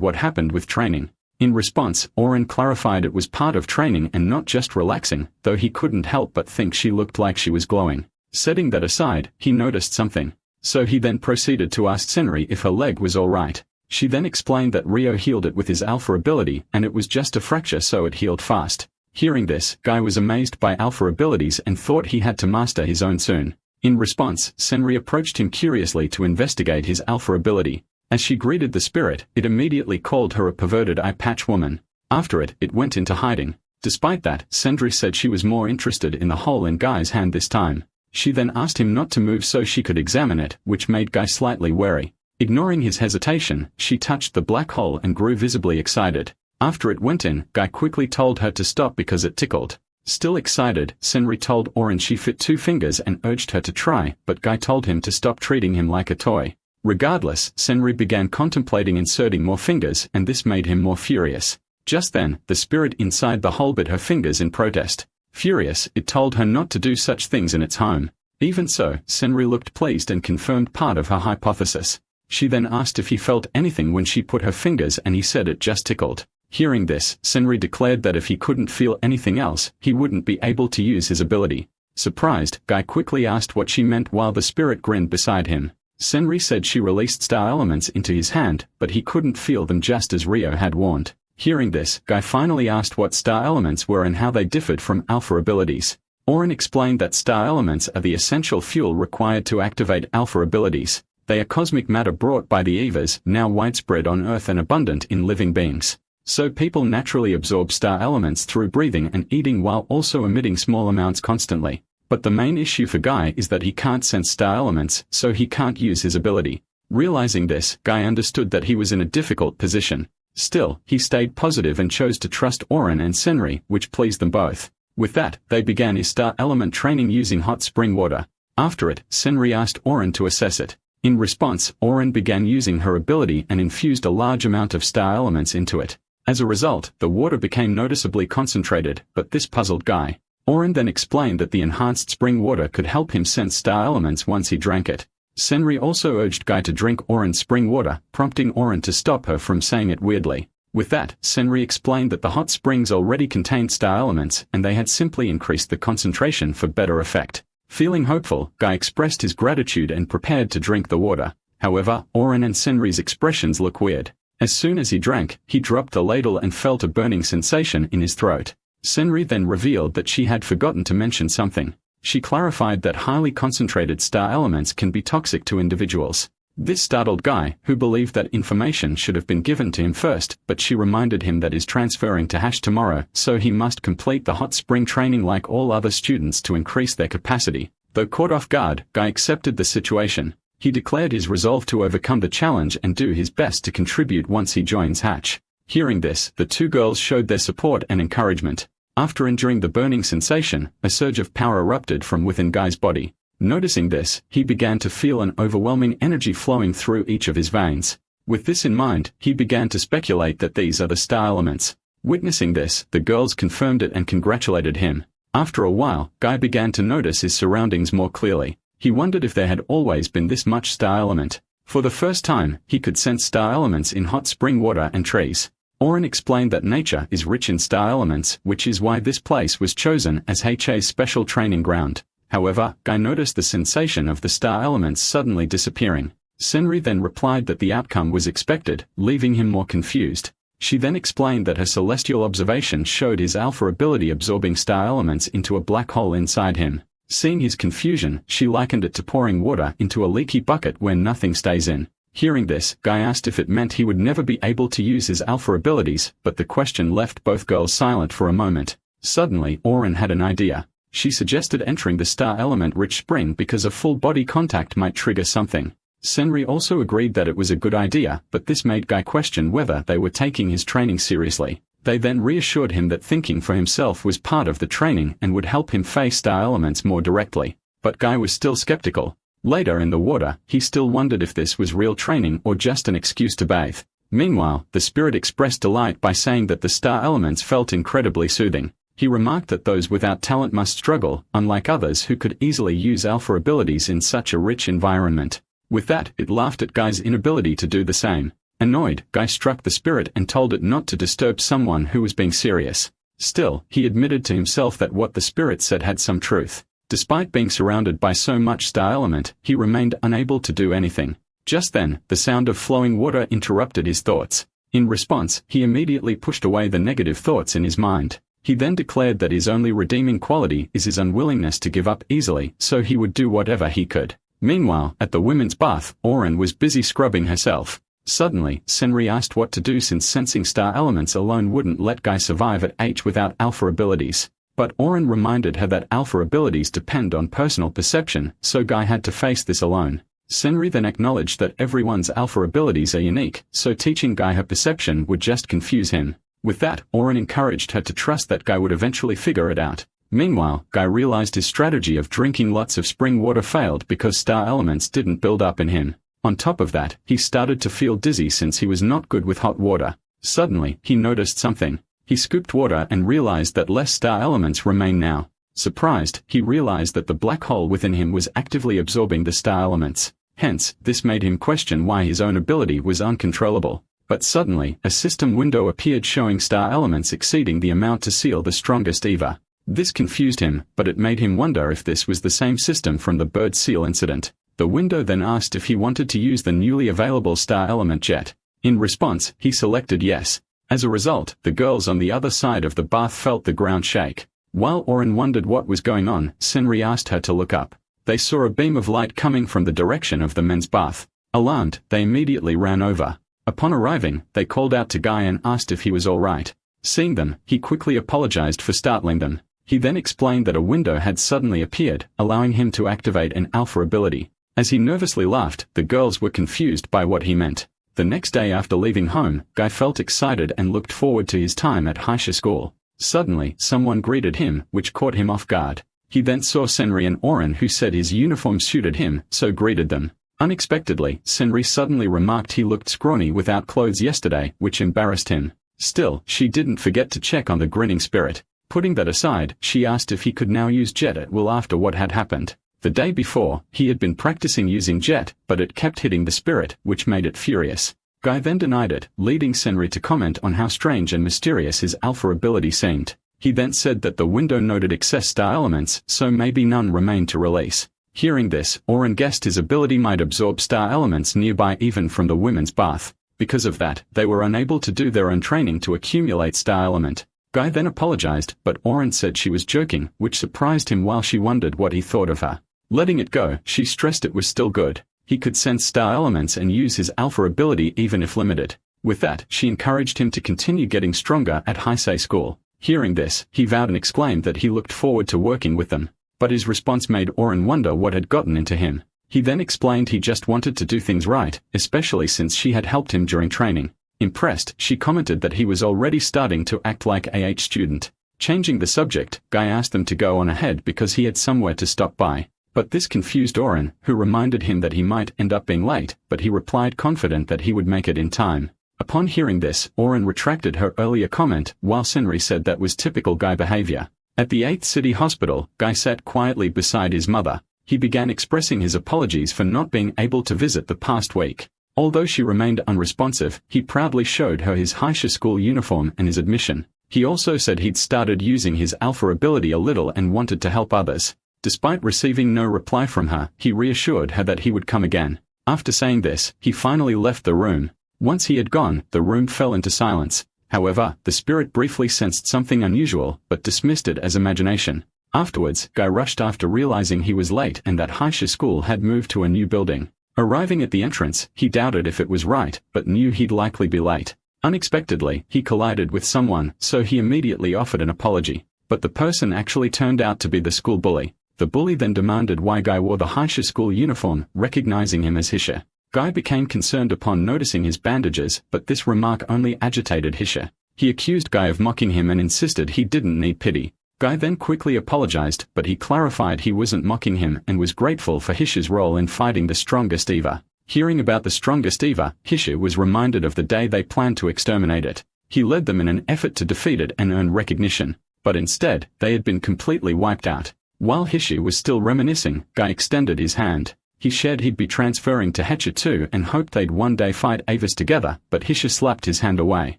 what happened with training. In response, Orurin clarified it was part of training and not just relaxing, though he couldn't help but think she looked like she was glowing. Setting that aside, he noticed something. So he then proceeded to ask Senri if her leg was alright. She then explained that Ryo healed it with his alpha ability and it was just a fracture so it healed fast. Hearing this, Guy was amazed by alpha abilities and thought he had to master his own soon. In response, Senri approached him curiously to investigate his alpha ability. As she greeted the spirit, it immediately called her a perverted eye patch woman. After it went into hiding. Despite that, Senri said she was more interested in the hole in Guy's hand this time. She then asked him not to move so she could examine it, which made Guy slightly wary. Ignoring his hesitation, she touched the black hole and grew visibly excited. After it went in, Guy quickly told her to stop because it tickled. Still excited, Senri told Orurin she fit 2 fingers and urged her to try, but Guy told him to stop treating him like a toy. Regardless, Senri began contemplating inserting more fingers and this made him more furious. Just then, the spirit inside the hole bit her fingers in protest. Furious, it told her not to do such things in its home. Even so, Senri looked pleased and confirmed part of her hypothesis. She then asked if he felt anything when she put her fingers and he said it just tickled. Hearing this, Senri declared that if he couldn't feel anything else, he wouldn't be able to use his ability. Surprised, Guy quickly asked what she meant while the spirit grinned beside him. Senri said she released star elements into his hand, but he couldn't feel them just as Ryo had warned. Hearing this, Guy finally asked what star elements were and how they differed from alpha abilities. Orurin explained that star elements are the essential fuel required to activate alpha abilities. They are cosmic matter brought by the EVAs, now widespread on Earth and abundant in living beings. So people naturally absorb star elements through breathing and eating while also emitting small amounts constantly. But the main issue for Guy is that he can't sense star elements, so he can't use his ability. Realizing this, Guy understood that he was in a difficult position. Still, he stayed positive and chose to trust Orurin and Senri, which pleased them both. With that, they began his star element training using hot spring water. After it, Senri asked Orurin to assess it. In response, Orurin began using her ability and infused a large amount of star elements into it. As a result, the water became noticeably concentrated, but this puzzled Guy. Orurin then explained that the enhanced spring water could help him sense star elements once he drank it. Senri also urged Guy to drink Orurin's spring water, prompting Orurin to stop her from saying it weirdly. With that, Senri explained that the hot springs already contained star elements and they had simply increased the concentration for better effect. Feeling hopeful, Guy expressed his gratitude and prepared to drink the water. However, Orurin and Senri's expressions look weird. As soon as he drank, he dropped the ladle and felt a burning sensation in his throat. Senri then revealed that she had forgotten to mention something. She clarified that highly concentrated star elements can be toxic to individuals. This startled Guy, who believed that information should have been given to him first, but she reminded him that is transferring to Hash tomorrow, so he must complete the hot spring training like all other students to increase their capacity. Though caught off guard, Guy accepted the situation. He declared his resolve to overcome the challenge and do his best to contribute once he joins Hatch. Hearing this, the 2 girls showed their support and encouragement. After enduring the burning sensation, a surge of power erupted from within Guy's body. Noticing this, he began to feel an overwhelming energy flowing through each of his veins. With this in mind, he began to speculate that these are the star elements. Witnessing this, the girls confirmed it and congratulated him. After a while, Guy began to notice his surroundings more clearly. He wondered if there had always been this much star element. For the first time, he could sense star elements in hot spring water and trees. Orurin explained that nature is rich in star elements, which is why this place was chosen as HA's special training ground. However, Guy noticed the sensation of the star elements suddenly disappearing. Senri then replied that the outcome was expected, leaving him more confused. She then explained that her celestial observation showed his alpha ability absorbing star elements into a black hole inside him. Seeing his confusion, she likened it to pouring water into a leaky bucket where nothing stays in. Hearing this, Guy asked if it meant he would never be able to use his alpha abilities, but the question left both girls silent for a moment. Suddenly, Orurin had an idea. She suggested entering the star element-rich spring because a full body contact might trigger something. Senri also agreed that it was a good idea, but this made Guy question whether they were taking his training seriously. They then reassured him that thinking for himself was part of the training and would help him face star elements more directly. But Guy was still skeptical. Later in the water, he still wondered if this was real training or just an excuse to bathe. Meanwhile, the spirit expressed delight by saying that the star elements felt incredibly soothing. He remarked that those without talent must struggle, unlike others who could easily use alpha abilities in such a rich environment. With that, it laughed at Guy's inability to do the same. Annoyed, Guy struck the spirit and told it not to disturb someone who was being serious. Still, he admitted to himself that what the spirit said had some truth. Despite being surrounded by so much star element, he remained unable to do anything. Just then, the sound of flowing water interrupted his thoughts. In response, he immediately pushed away the negative thoughts in his mind. He then declared that his only redeeming quality is his unwillingness to give up easily, so he would do whatever he could. Meanwhile, at the women's bath, Orurin was busy scrubbing herself. Suddenly, Senri asked what to do since sensing star elements alone wouldn't let Guy survive at H without alpha abilities. But Orurin reminded her that alpha abilities depend on personal perception, so Guy had to face this alone. Senri then acknowledged that everyone's alpha abilities are unique, so teaching Guy her perception would just confuse him. With that, Orurin encouraged her to trust that Guy would eventually figure it out. Meanwhile, Guy realized his strategy of drinking lots of spring water failed because star elements didn't build up in him. On top of that, he started to feel dizzy since he was not good with hot water. Suddenly, he noticed something. He scooped water and realized that less star elements remain now. Surprised, he realized that the black hole within him was actively absorbing the star elements. Hence, this made him question why his own ability was uncontrollable. But suddenly, a system window appeared showing star elements exceeding the amount to seal the strongest EVA. This confused him, but it made him wonder if this was the same system from the bird seal incident. The window then asked if he wanted to use the newly available star element jet. In response, he selected yes. As a result, the girls on the other side of the bath felt the ground shake. While Orurin wondered what was going on, Senri asked her to look up. They saw a beam of light coming from the direction of the men's bath. Alarmed, they immediately ran over. Upon arriving, they called out to Guy and asked if he was all right. Seeing them, he quickly apologized for startling them. He then explained that a window had suddenly appeared, allowing him to activate an alpha ability. As he nervously laughed, the girls were confused by what he meant. The next day after leaving home, Guy felt excited and looked forward to his time at high school. Suddenly, someone greeted him, which caught him off guard. He then saw Senri and Orurin, who said his uniform suited him, so greeted them. Unexpectedly, Senri suddenly remarked he looked scrawny without clothes yesterday, which embarrassed him. Still, she didn't forget to check on the grinning spirit. Putting that aside, she asked if he could now use jet at will after what had happened. The day before, he had been practicing using jet, but it kept hitting the spirit, which made it furious. Guy then denied it, leading Senri to comment on how strange and mysterious his alpha ability seemed. He then said that the window noted excess star elements, so maybe none remained to release. Hearing this, Orurin guessed his ability might absorb star elements nearby even from the women's bath. Because of that, they were unable to do their own training to accumulate star element. Guy then apologized, but Orurin said she was joking, which surprised him while she wondered what he thought of her. Letting it go, she stressed it was still good. He could sense star elements and use his alpha ability even if limited. With that, she encouraged him to continue getting stronger at high school. Hearing this, he vowed and exclaimed that he looked forward to working with them. But his response made Orurin wonder what had gotten into him. He then explained he just wanted to do things right, especially since she had helped him during training. Impressed, she commented that he was already starting to act like a student. Changing the subject, Guy asked them to go on ahead because he had somewhere to stop by. But this confused Orurin, who reminded him that he might end up being late, but he replied confident that he would make it in time. Upon hearing this, Orurin retracted her earlier comment, while Senri said that was typical Guy behavior. At the 8th City Hospital, Guy sat quietly beside his mother. He began expressing his apologies for not being able to visit the past week. Although she remained unresponsive, he proudly showed her his high school uniform and his admission. He also said he'd started using his alpha ability a little and wanted to help others. Despite receiving no reply from her, he reassured her that he would come again. After saying this, he finally left the room. Once he had gone, the room fell into silence. However, the spirit briefly sensed something unusual, but dismissed it as imagination. Afterwards, Guy rushed after realizing he was late and that high school had moved to a new building. Arriving at the entrance, he doubted if it was right, but knew he'd likely be late. Unexpectedly, he collided with someone, so he immediately offered an apology. But the person actually turned out to be the school bully. The bully then demanded why Guy wore the high school uniform, recognizing him as Hisha. Guy became concerned upon noticing his bandages, but this remark only agitated Hisha. He accused Guy of mocking him and insisted he didn't need pity. Guy then quickly apologized, but he clarified he wasn't mocking him and was grateful for Hisha's role in fighting the strongest EVA. Hearing about the strongest EVA, Hisha was reminded of the day they planned to exterminate it. He led them in an effort to defeat it and earn recognition, but instead, they had been completely wiped out. While Hisha was still reminiscing, Guy extended his hand. He shared he'd be transferring to Hecha too and hoped they'd one day fight Evas together, but Hisha slapped his hand away.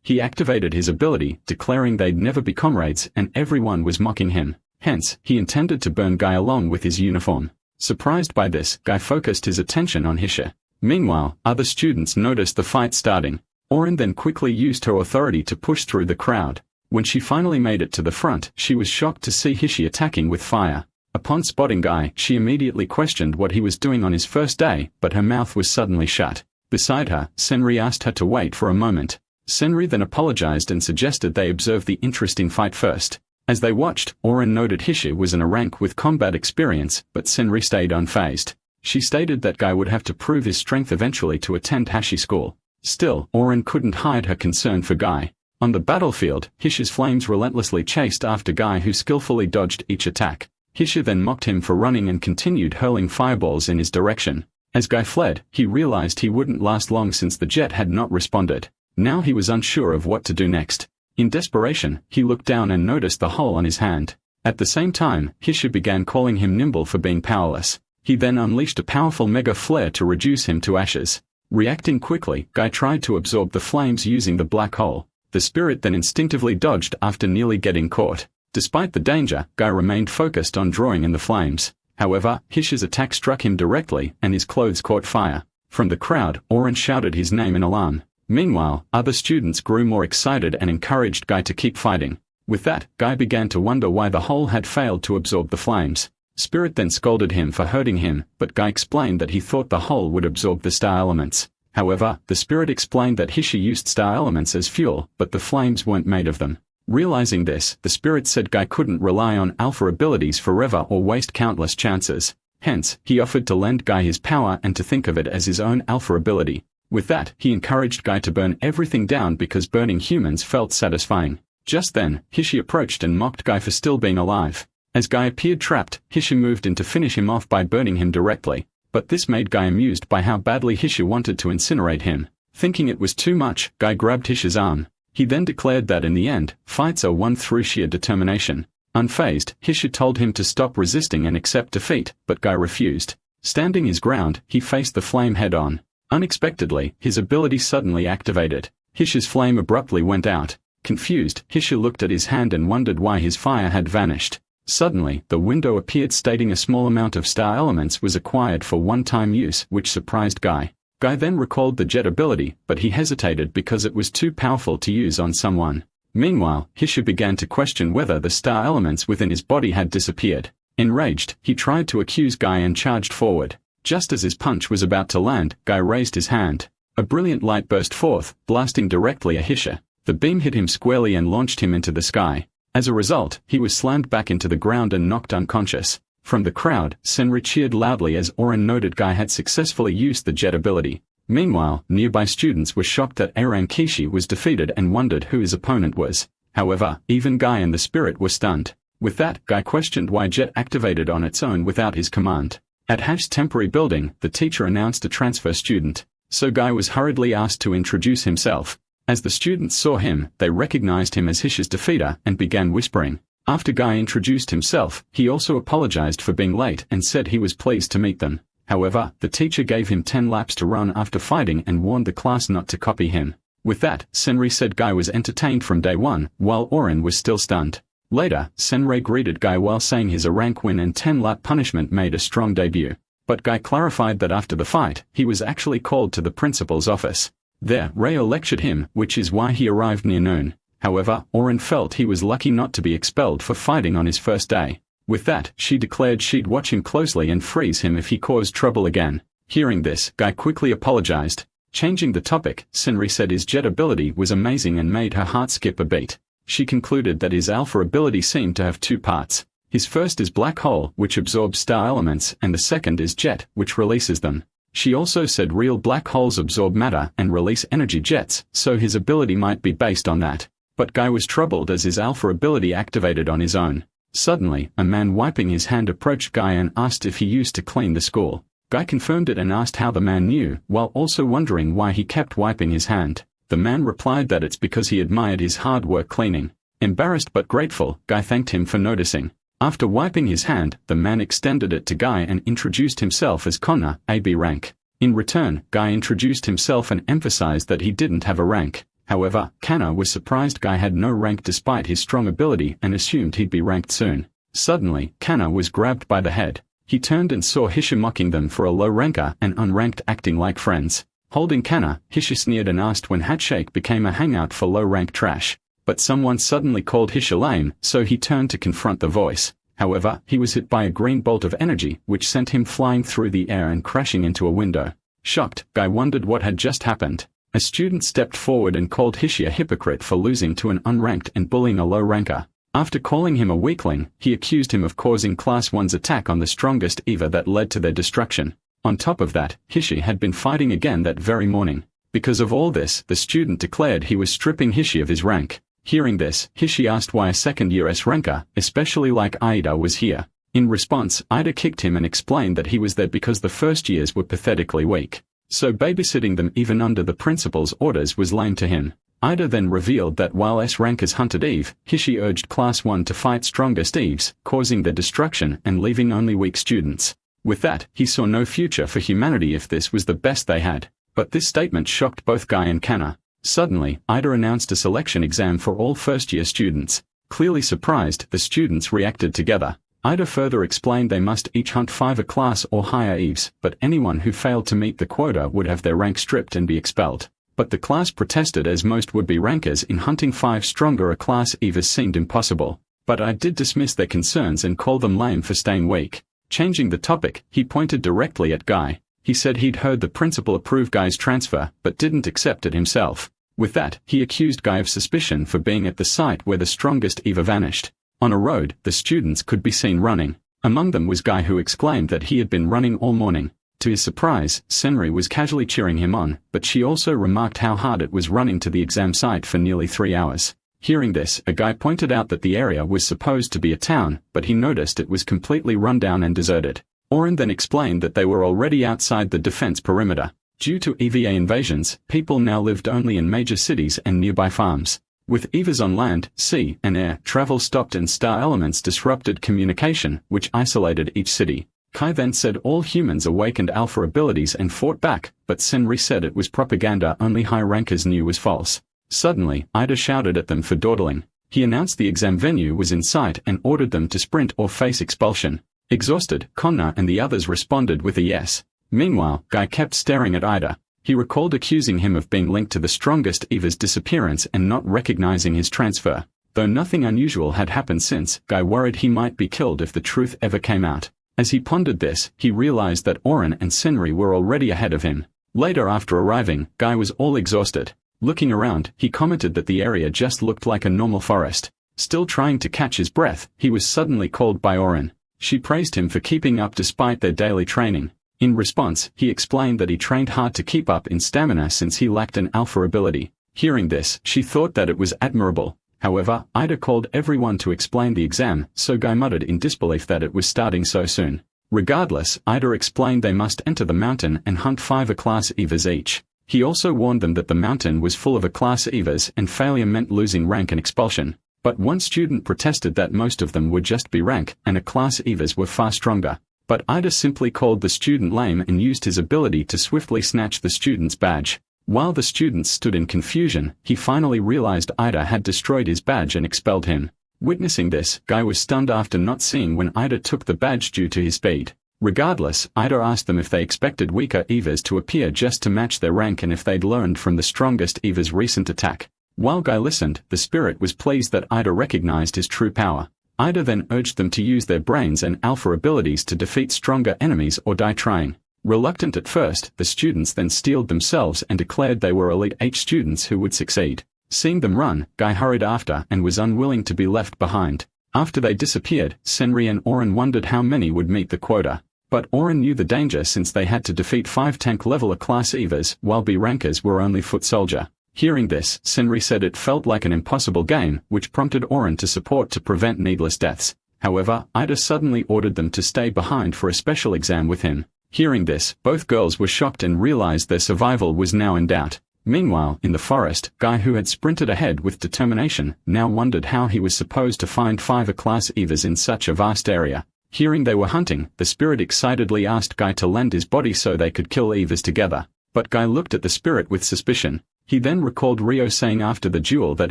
He activated his ability, declaring they'd never be comrades and everyone was mocking him. Hence, he intended to burn Guy along with his uniform. Surprised by this, Guy focused his attention on Hisha. Meanwhile, other students noticed the fight starting. Orurin then quickly used her authority to push through the crowd. When she finally made it to the front, she was shocked to see Hisha attacking with fire. Upon spotting Guy, she immediately questioned what he was doing on his first day, but her mouth was suddenly shut. Beside her, Senri asked her to wait for a moment. Senri then apologized and suggested they observe the interesting fight first. As they watched, Orurin noted Hisha was in a rank with combat experience, but Senri stayed unfazed. She stated that Guy would have to prove his strength eventually to attend Hashi school. Still, Orurin couldn't hide her concern for Guy. On the battlefield, Hisha's flames relentlessly chased after Guy, who skillfully dodged each attack. Hisha then mocked him for running and continued hurling fireballs in his direction. As Guy fled, he realized he wouldn't last long since the jet had not responded. Now he was unsure of what to do next. In desperation, he looked down and noticed the hole on his hand. At the same time, Hisha began calling him nimble for being powerless. He then unleashed a powerful mega flare to reduce him to ashes. Reacting quickly, Guy tried to absorb the flames using the black hole. The spirit then instinctively dodged after nearly getting caught. Despite the danger, Guy remained focused on drawing in the flames. However, Hisha's attack struck him directly and his clothes caught fire. From the crowd, Orurin shouted his name in alarm. Meanwhile, other students grew more excited and encouraged Guy to keep fighting. With that, Guy began to wonder why the hole had failed to absorb the flames. Spirit then scolded him for hurting him, but Guy explained that he thought the hole would absorb the star elements. However, the spirit explained that Hisha used star elements as fuel, but the flames weren't made of them. Realizing this, the spirit said Guy couldn't rely on alpha abilities forever or waste countless chances. Hence, he offered to lend Guy his power and to think of it as his own alpha ability. With that, he encouraged Guy to burn everything down because burning humans felt satisfying. Just then, Hisha approached and mocked Guy for still being alive. As Guy appeared trapped, Hisha moved in to finish him off by burning him directly. But this made Guy amused by how badly Hisha wanted to incinerate him. Thinking it was too much, Guy grabbed Hisha's arm. He then declared that in the end, fights are won through sheer determination. Unfazed, Hisha told him to stop resisting and accept defeat, but Guy refused. Standing his ground, he faced the flame head-on. Unexpectedly, his ability suddenly activated. Hisha's flame abruptly went out. Confused, Hisha looked at his hand and wondered why his fire had vanished. Suddenly, the window appeared stating a small amount of star elements was acquired for one-time use, which surprised Guy. Guy then recalled the jet ability, but he hesitated because it was too powerful to use on someone. Meanwhile, Hisha began to question whether the star elements within his body had disappeared. Enraged, he tried to accuse Guy and charged forward. Just as his punch was about to land, Guy raised his hand. A brilliant light burst forth, blasting directly at Hisha. The beam hit him squarely and launched him into the sky. As a result, he was slammed back into the ground and knocked unconscious. From the crowd, Senri cheered loudly as Orurin noted Guy had successfully used the jet ability. Meanwhile, nearby students were shocked that Aran Kishi was defeated and wondered who his opponent was. However, even Guy and the spirit were stunned. With that, Guy questioned why jet activated on its own without his command. At Hash's temporary building, the teacher announced a transfer student. So Guy was hurriedly asked to introduce himself. As the students saw him, they recognized him as Hisha's defeater and began whispering. After Guy introduced himself, he also apologized for being late and said he was pleased to meet them. However, the teacher gave him 10 laps to run after fighting and warned the class not to copy him. With that, Senri said Guy was entertained from day one, while Orurin was still stunned. Later, Senri greeted Guy while saying his A rank win and 10-lap punishment made a strong debut. But Guy clarified that after the fight, he was actually called to the principal's office. There, Reo lectured him, which is why he arrived near noon. However, Orurin felt he was lucky not to be expelled for fighting on his first day. With that, she declared she'd watch him closely and freeze him if he caused trouble again. Hearing this, Guy quickly apologized. Changing the topic, Senri said his jet ability was amazing and made her heart skip a beat. She concluded that his alpha ability seemed to have two parts. His first is black hole, which absorbs star elements, and the second is jet, which releases them. She also said real black holes absorb matter and release energy jets, so his ability might be based on that. But Guy was troubled as his alpha ability activated on his own. Suddenly, a man wiping his hand approached Guy and asked if he used to clean the school. Guy confirmed it and asked how the man knew, while also wondering why he kept wiping his hand. The man replied that it's because he admired his hard work cleaning. Embarrassed but grateful, Guy thanked him for noticing. After wiping his hand, the man extended it to Guy and introduced himself as Connor, AB rank. In return, Guy introduced himself and emphasized that he didn't have a rank. However, Connor was surprised Guy had no rank despite his strong ability and assumed he'd be ranked soon. Suddenly, Connor was grabbed by the head. He turned and saw Hisha mocking them for a low ranker and unranked acting like friends. Holding Connor, Hisha sneered and asked when Hatshake became a hangout for low-rank trash. But someone suddenly called Hisha lame, so he turned to confront the voice. However, he was hit by a green bolt of energy, which sent him flying through the air and crashing into a window. Shocked, Guy wondered what had just happened. A student stepped forward and called Hisha a hypocrite for losing to an unranked and bullying a low ranker. After calling him a weakling, he accused him of causing Class 1's attack on the strongest EVA that led to their destruction. On top of that, Hisha had been fighting again that very morning. Because of all this, the student declared he was stripping Hisha of his rank. Hearing this, Hisha asked why a second-year S ranker, especially like Ida, was here. In response, Ida kicked him and explained that he was there because the first years were pathetically weak. So babysitting them even under the principal's orders was lame to him. Ida then revealed that while S-rankers hunted Eve, Hisha urged Class 1 to fight strongest Eves, causing their destruction and leaving only weak students. With that, he saw no future for humanity if this was the best they had. But this statement shocked both Guy and Connor. Suddenly, Ida announced a selection exam for all first-year students. Clearly surprised, the students reacted together. Ida further explained they must each hunt 5 A-class or higher Eves, but anyone who failed to meet the quota would have their rank stripped and be expelled. But the class protested as most would-be rankers in hunting 5 stronger A-class Evas seemed impossible. But I did dismiss their concerns and call them lame for staying weak. Changing the topic, he pointed directly at Guy. He said he'd heard the principal approve Guy's transfer, but didn't accept it himself. With that, he accused Guy of suspicion for being at the site where the strongest Eva vanished. On a road, the students could be seen running. Among them was Guy, who exclaimed that he had been running all morning. To his surprise, Senri was casually cheering him on, but she also remarked how hard it was running to the exam site for nearly 3 hours. Hearing this, a guy pointed out that the area was supposed to be a town, but he noticed it was completely run down and deserted. Orurin then explained that they were already outside the defense perimeter. Due to EVA invasions, people now lived only in major cities and nearby farms. With EVAs on land, sea, and air, travel stopped and star elements disrupted communication, which isolated each city. Kai then said all humans awakened alpha abilities and fought back, but Senri said it was propaganda only high rankers knew was false. Suddenly, Ida shouted at them for dawdling. He announced the exam venue was in sight and ordered them to sprint or face expulsion. Exhausted, Connor and the others responded with a yes. Meanwhile, Guy kept staring at Ida. He recalled accusing him of being linked to the strongest Eva's disappearance and not recognizing his transfer. Though nothing unusual had happened since, Guy worried he might be killed if the truth ever came out. As he pondered this, he realized that Orurin and Senri were already ahead of him. Later, after arriving, Guy was all exhausted. Looking around, he commented that the area just looked like a normal forest. Still trying to catch his breath, he was suddenly called by Orurin. She praised him for keeping up despite their daily training. In response, he explained that he trained hard to keep up in stamina since he lacked an alpha ability. Hearing this, she thought that it was admirable. However, Ida called everyone to explain the exam, so Guy muttered in disbelief that it was starting so soon. Regardless, Ida explained they must enter the mountain and hunt 5 A-class Evas each. He also warned them that the mountain was full of A-class Evas and failure meant losing rank and expulsion. But one student protested that most of them would just be rank, and A-class Evas were far stronger. But Ida simply called the student lame and used his ability to swiftly snatch the student's badge. While the students stood in confusion, he finally realized Ida had destroyed his badge and expelled him. Witnessing this, Guy was stunned after not seeing when Ida took the badge due to his speed. Regardless, Ida asked them if they expected weaker Evas to appear just to match their rank and if they'd learned from the strongest Eva's recent attack. While Guy listened, the spirit was pleased that Ida recognized his true power. Ida then urged them to use their brains and alpha abilities to defeat stronger enemies or die trying. Reluctant at first, the students then steeled themselves and declared they were elite H students who would succeed. Seeing them run, Guy hurried after and was unwilling to be left behind. After they disappeared, Senri and Orurin wondered how many would meet the quota. But Orurin knew the danger since they had to defeat 5 tank level A-class Evas while B rankers were only foot soldier. Hearing this, Senri said it felt like an impossible game, which prompted Orurin to support to prevent needless deaths. However, Ida suddenly ordered them to stay behind for a special exam with him. Hearing this, both girls were shocked and realized their survival was now in doubt. Meanwhile, in the forest, Guy, who had sprinted ahead with determination, now wondered how he was supposed to find 5 A-class Evas in such a vast area. Hearing they were hunting, the spirit excitedly asked Guy to lend his body so they could kill Evas together. But Guy looked at the spirit with suspicion. He then recalled Rio saying after the duel that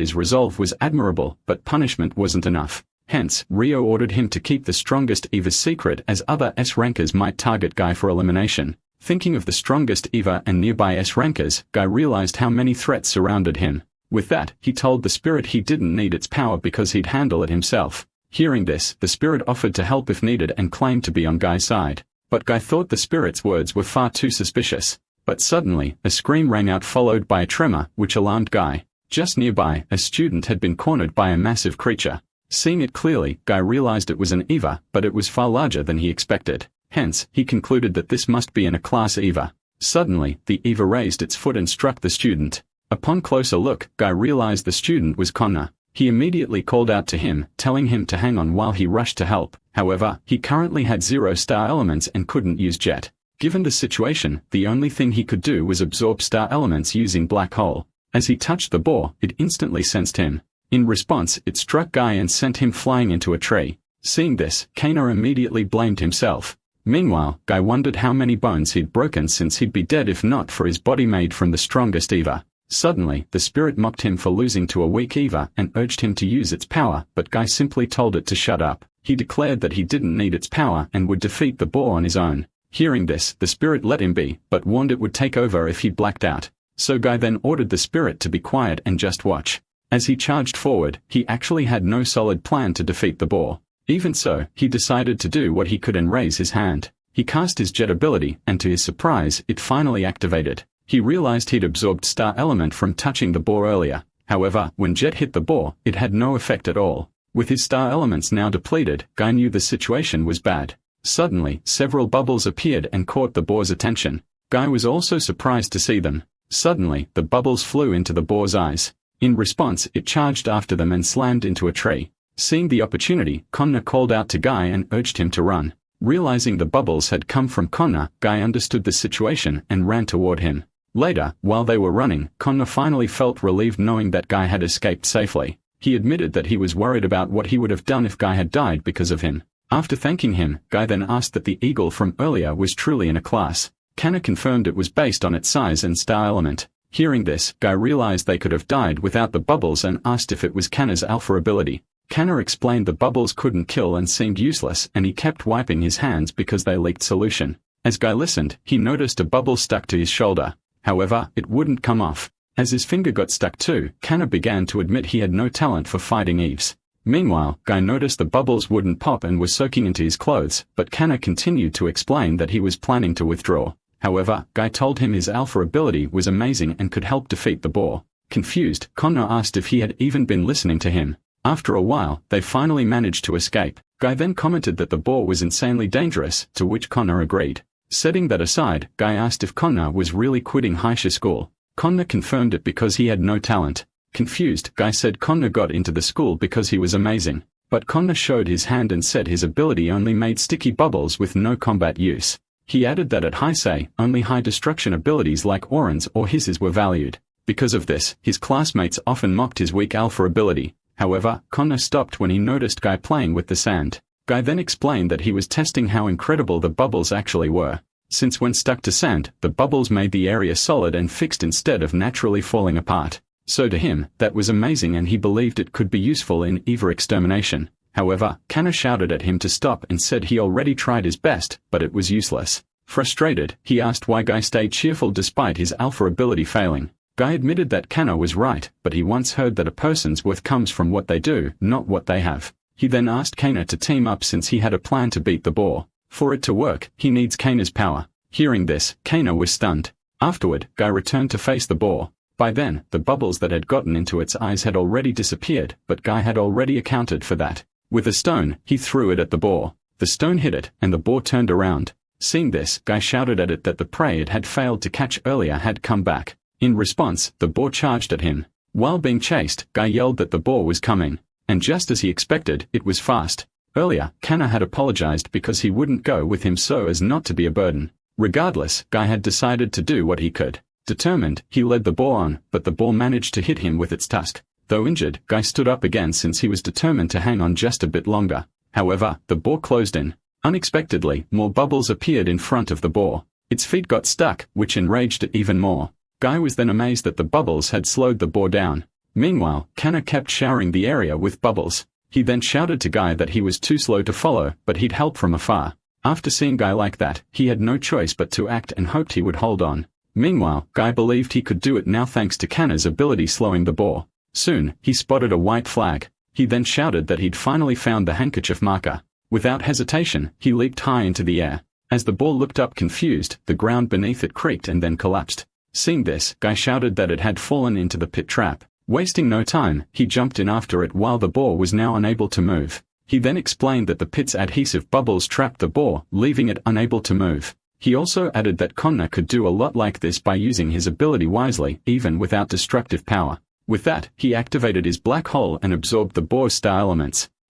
his resolve was admirable, but punishment wasn't enough. Hence, Rio ordered him to keep the strongest Eva's secret as other S-rankers might target Guy for elimination. Thinking of the strongest Eva and nearby S-rankers, Guy realized how many threats surrounded him. With that, he told the spirit he didn't need its power because he'd handle it himself. Hearing this, the spirit offered to help if needed and claimed to be on Guy's side. But Guy thought the spirit's words were far too suspicious. But suddenly, a scream rang out followed by a tremor, which alarmed Guy. Just nearby, a student had been cornered by a massive creature. Seeing it clearly, Guy realized it was an Eva, but it was far larger than he expected. Hence, he concluded that this must be an A-class Eva. Suddenly, the Eva raised its foot and struck the student. Upon closer look, Guy realized the student was Connor. He immediately called out to him, telling him to hang on while he rushed to help. However, he currently had 0 star elements and couldn't use jet. Given the situation, the only thing he could do was absorb star elements using Black Hole. As he touched the boar, it instantly sensed him. In response, it struck Guy and sent him flying into a tree. Seeing this, Kana immediately blamed himself. Meanwhile, Guy wondered how many bones he'd broken since he'd be dead if not for his body made from the strongest Eva. Suddenly, the spirit mocked him for losing to a weak Eva and urged him to use its power, but Guy simply told it to shut up. He declared that he didn't need its power and would defeat the boar on his own. Hearing this, the spirit let him be, but warned it would take over if he blacked out. So Guy then ordered the spirit to be quiet and just watch. As he charged forward, he actually had no solid plan to defeat the boar. Even so, he decided to do what he could and raise his hand. He cast his jet ability, and to his surprise, it finally activated. He realized he'd absorbed star element from touching the boar earlier. However, when jet hit the boar, it had no effect at all. With his star elements now depleted, Guy knew the situation was bad. Suddenly, several bubbles appeared and caught the boar's attention. Guy was also surprised to see them. Suddenly, the bubbles flew into the boar's eyes. In response, it charged after them and slammed into a tree. Seeing the opportunity, Connor called out to Guy and urged him to run. Realizing the bubbles had come from Connor, Guy understood the situation and ran toward him. Later, while they were running, Connor finally felt relieved knowing that Guy had escaped safely. He admitted that he was worried about what he would have done if Guy had died because of him. After thanking him, Guy then asked that the eagle from earlier was truly in a class. Connor confirmed it was based on its size and star element. Hearing this, Guy realized they could have died without the bubbles and asked if it was Connor's alpha ability. Connor explained the bubbles couldn't kill and seemed useless, and he kept wiping his hands because they leaked solution. As Guy listened, he noticed a bubble stuck to his shoulder. However, it wouldn't come off. As his finger got stuck too, Connor began to admit he had no talent for fighting Eves. Meanwhile, Guy noticed the bubbles wouldn't pop and were soaking into his clothes, but Connor continued to explain that he was planning to withdraw. However, Guy told him his alpha ability was amazing and could help defeat the boar. Confused, Connor asked if he had even been listening to him. After a while, they finally managed to escape. Guy then commented that the boar was insanely dangerous, to which Connor agreed. Setting that aside, Guy asked if Connor was really quitting Haisha school. Connor confirmed it because he had no talent. Confused, Guy said Connor got into the school because he was amazing. But Connor showed his hand and said his ability only made sticky bubbles with no combat use. He added that at Heisei, only high destruction abilities like Orin's or his's were valued. Because of this, his classmates often mocked his weak alpha ability. However, Connor stopped when he noticed Guy playing with the sand. Guy then explained that he was testing how incredible the bubbles actually were. Since when stuck to sand, the bubbles made the area solid and fixed instead of naturally falling apart. So to him, that was amazing and he believed it could be useful in EVA extermination. However, Connor shouted at him to stop and said he already tried his best, but it was useless. Frustrated, he asked why Guy stayed cheerful despite his alpha ability failing. Guy admitted that Connor was right, but he once heard that a person's worth comes from what they do, not what they have. He then asked Kana to team up since he had a plan to beat the boar. For it to work, he needs Kana's power. Hearing this, Kana was stunned. Afterward, Guy returned to face the boar. By then, the bubbles that had gotten into its eyes had already disappeared, but Guy had already accounted for that. With a stone, he threw it at the boar. The stone hit it, and the boar turned around. Seeing this, Guy shouted at it that the prey it had failed to catch earlier had come back. In response, the boar charged at him. While being chased, Guy yelled that the boar was coming. And just as he expected, it was fast. Earlier, Kana had apologized because he wouldn't go with him so as not to be a burden. Regardless, Guy had decided to do what he could. Determined, he led the boar on, but the boar managed to hit him with its tusk. Though injured, Guy stood up again since he was determined to hang on just a bit longer. However, the boar closed in. Unexpectedly, more bubbles appeared in front of the boar. Its feet got stuck, which enraged it even more. Guy was then amazed that the bubbles had slowed the boar down. Meanwhile, Kana kept showering the area with bubbles. He then shouted to Guy that he was too slow to follow, but he'd help from afar. After seeing Guy like that, he had no choice but to act and hoped he would hold on. Meanwhile, Guy believed he could do it now thanks to Kana's ability slowing the boar. Soon, he spotted a white flag. He then shouted that he'd finally found the handkerchief marker. Without hesitation, he leaped high into the air. As the boar looked up confused, the ground beneath it creaked and then collapsed. Seeing this, Guy shouted that it had fallen into the pit trap. Wasting no time, he jumped in after it while the boar was now unable to move. He then explained that the pit's adhesive bubbles trapped the boar, leaving it unable to move. He also added that Konna could do a lot like this by using his ability wisely, even without destructive power. With that, he activated his black hole and absorbed the boar's star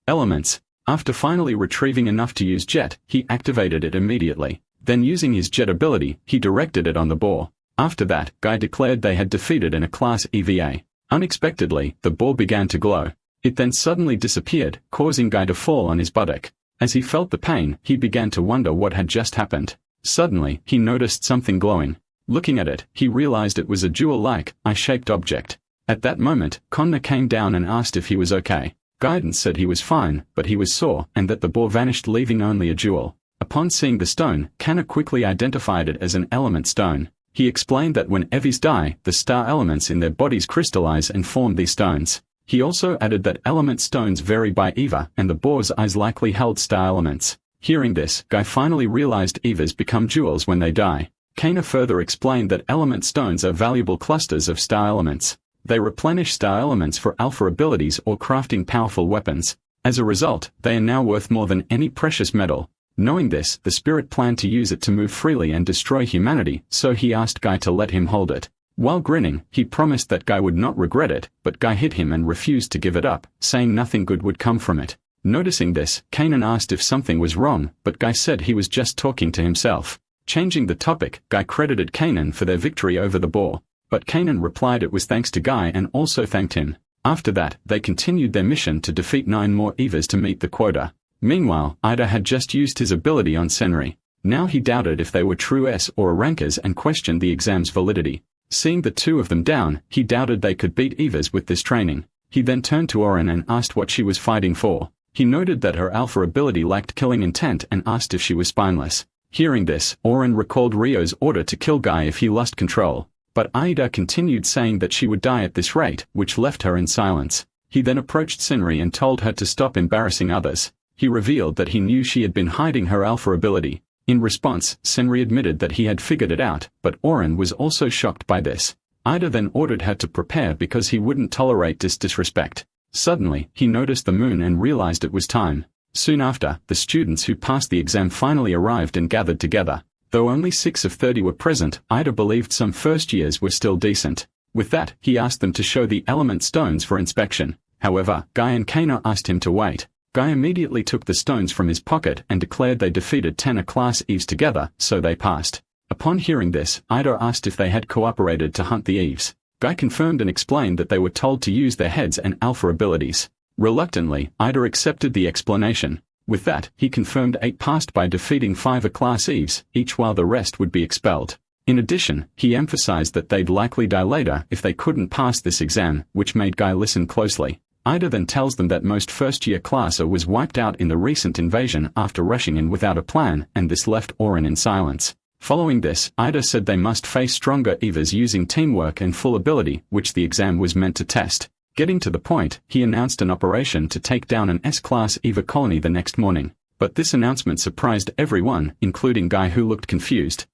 elements. After finally retrieving enough to use jet, he activated it immediately. Then using his jet ability, he directed it on the boar. After that, Guy declared they had defeated in a class EVA. Unexpectedly, the boar began to glow. It then suddenly disappeared, causing Guy to fall on his buttock. As he felt the pain, he began to wonder what had just happened. Suddenly, he noticed something glowing. Looking at it, he realized it was a jewel-like, eye-shaped object. At that moment, Konna came down and asked if he was okay. Guidance said he was fine, but he was sore, and that the boar vanished leaving only a jewel. Upon seeing the stone, Kana quickly identified it as an element stone. He explained that when EVAs die, the star elements in their bodies crystallize and form these stones. He also added that element stones vary by EVA, and the boar's eyes likely held star elements. Hearing this, Guy finally realized EVAs become jewels when they die. Kana further explained that element stones are valuable clusters of star elements. They replenish star elements for alpha abilities or crafting powerful weapons. As a result, they are now worth more than any precious metal. Knowing this, the spirit planned to use it to move freely and destroy humanity, so he asked Guy to let him hold it. While grinning, he promised that Guy would not regret it, but Guy hit him and refused to give it up, saying nothing good would come from it. Noticing this, Kanan asked if something was wrong, but Guy said he was just talking to himself. Changing the topic, Guy credited Kanan for their victory over the boar. But Kanan replied it was thanks to Guy and also thanked him. After that, they continued their mission to defeat 9 more EVAs to meet the quota. Meanwhile, Ida had just used his ability on Senri. Now he doubted if they were true S or rankers and questioned the exam's validity. Seeing the 2 of them down, he doubted they could beat EVAs with this training. He then turned to Orurin and asked what she was fighting for. He noted that her alpha ability lacked killing intent and asked if she was spineless. Hearing this, Orurin recalled Ryo's order to kill Guy if he lost control. But Aida continued saying that she would die at this rate, which left her in silence. He then approached Senri and told her to stop embarrassing others. He revealed that he knew she had been hiding her alpha ability. In response, Senri admitted that he had figured it out, but Orurin was also shocked by this. Ida then ordered her to prepare because he wouldn't tolerate this disrespect. Suddenly, he noticed the moon and realized it was time. Soon after, the students who passed the exam finally arrived and gathered together. Though only 6 of 30 were present, Ida believed some first years were still decent. With that, he asked them to show the element stones for inspection. However, Guy and Kano asked him to wait. Guy immediately took the stones from his pocket and declared they defeated 10 class Eves together, so they passed. Upon hearing this, Ida asked if they had cooperated to hunt the Eves. Guy confirmed and explained that they were told to use their heads and alpha abilities. Reluctantly, Ida accepted the explanation. With that, he confirmed 8 passed by defeating 5 class Eves, each while the rest would be expelled. In addition, he emphasized that they'd likely die later if they couldn't pass this exam, which made Guy listen closely. Ida then tells them that most first-year classer was wiped out in the recent invasion after rushing in without a plan, and this left Orurin in silence. Following this, Ida said they must face stronger EVAs using teamwork and full ability, which the exam was meant to test. Getting to the point, he announced an operation to take down an S-class EVA Colony the next morning. But this announcement surprised everyone, including Guy, who looked confused.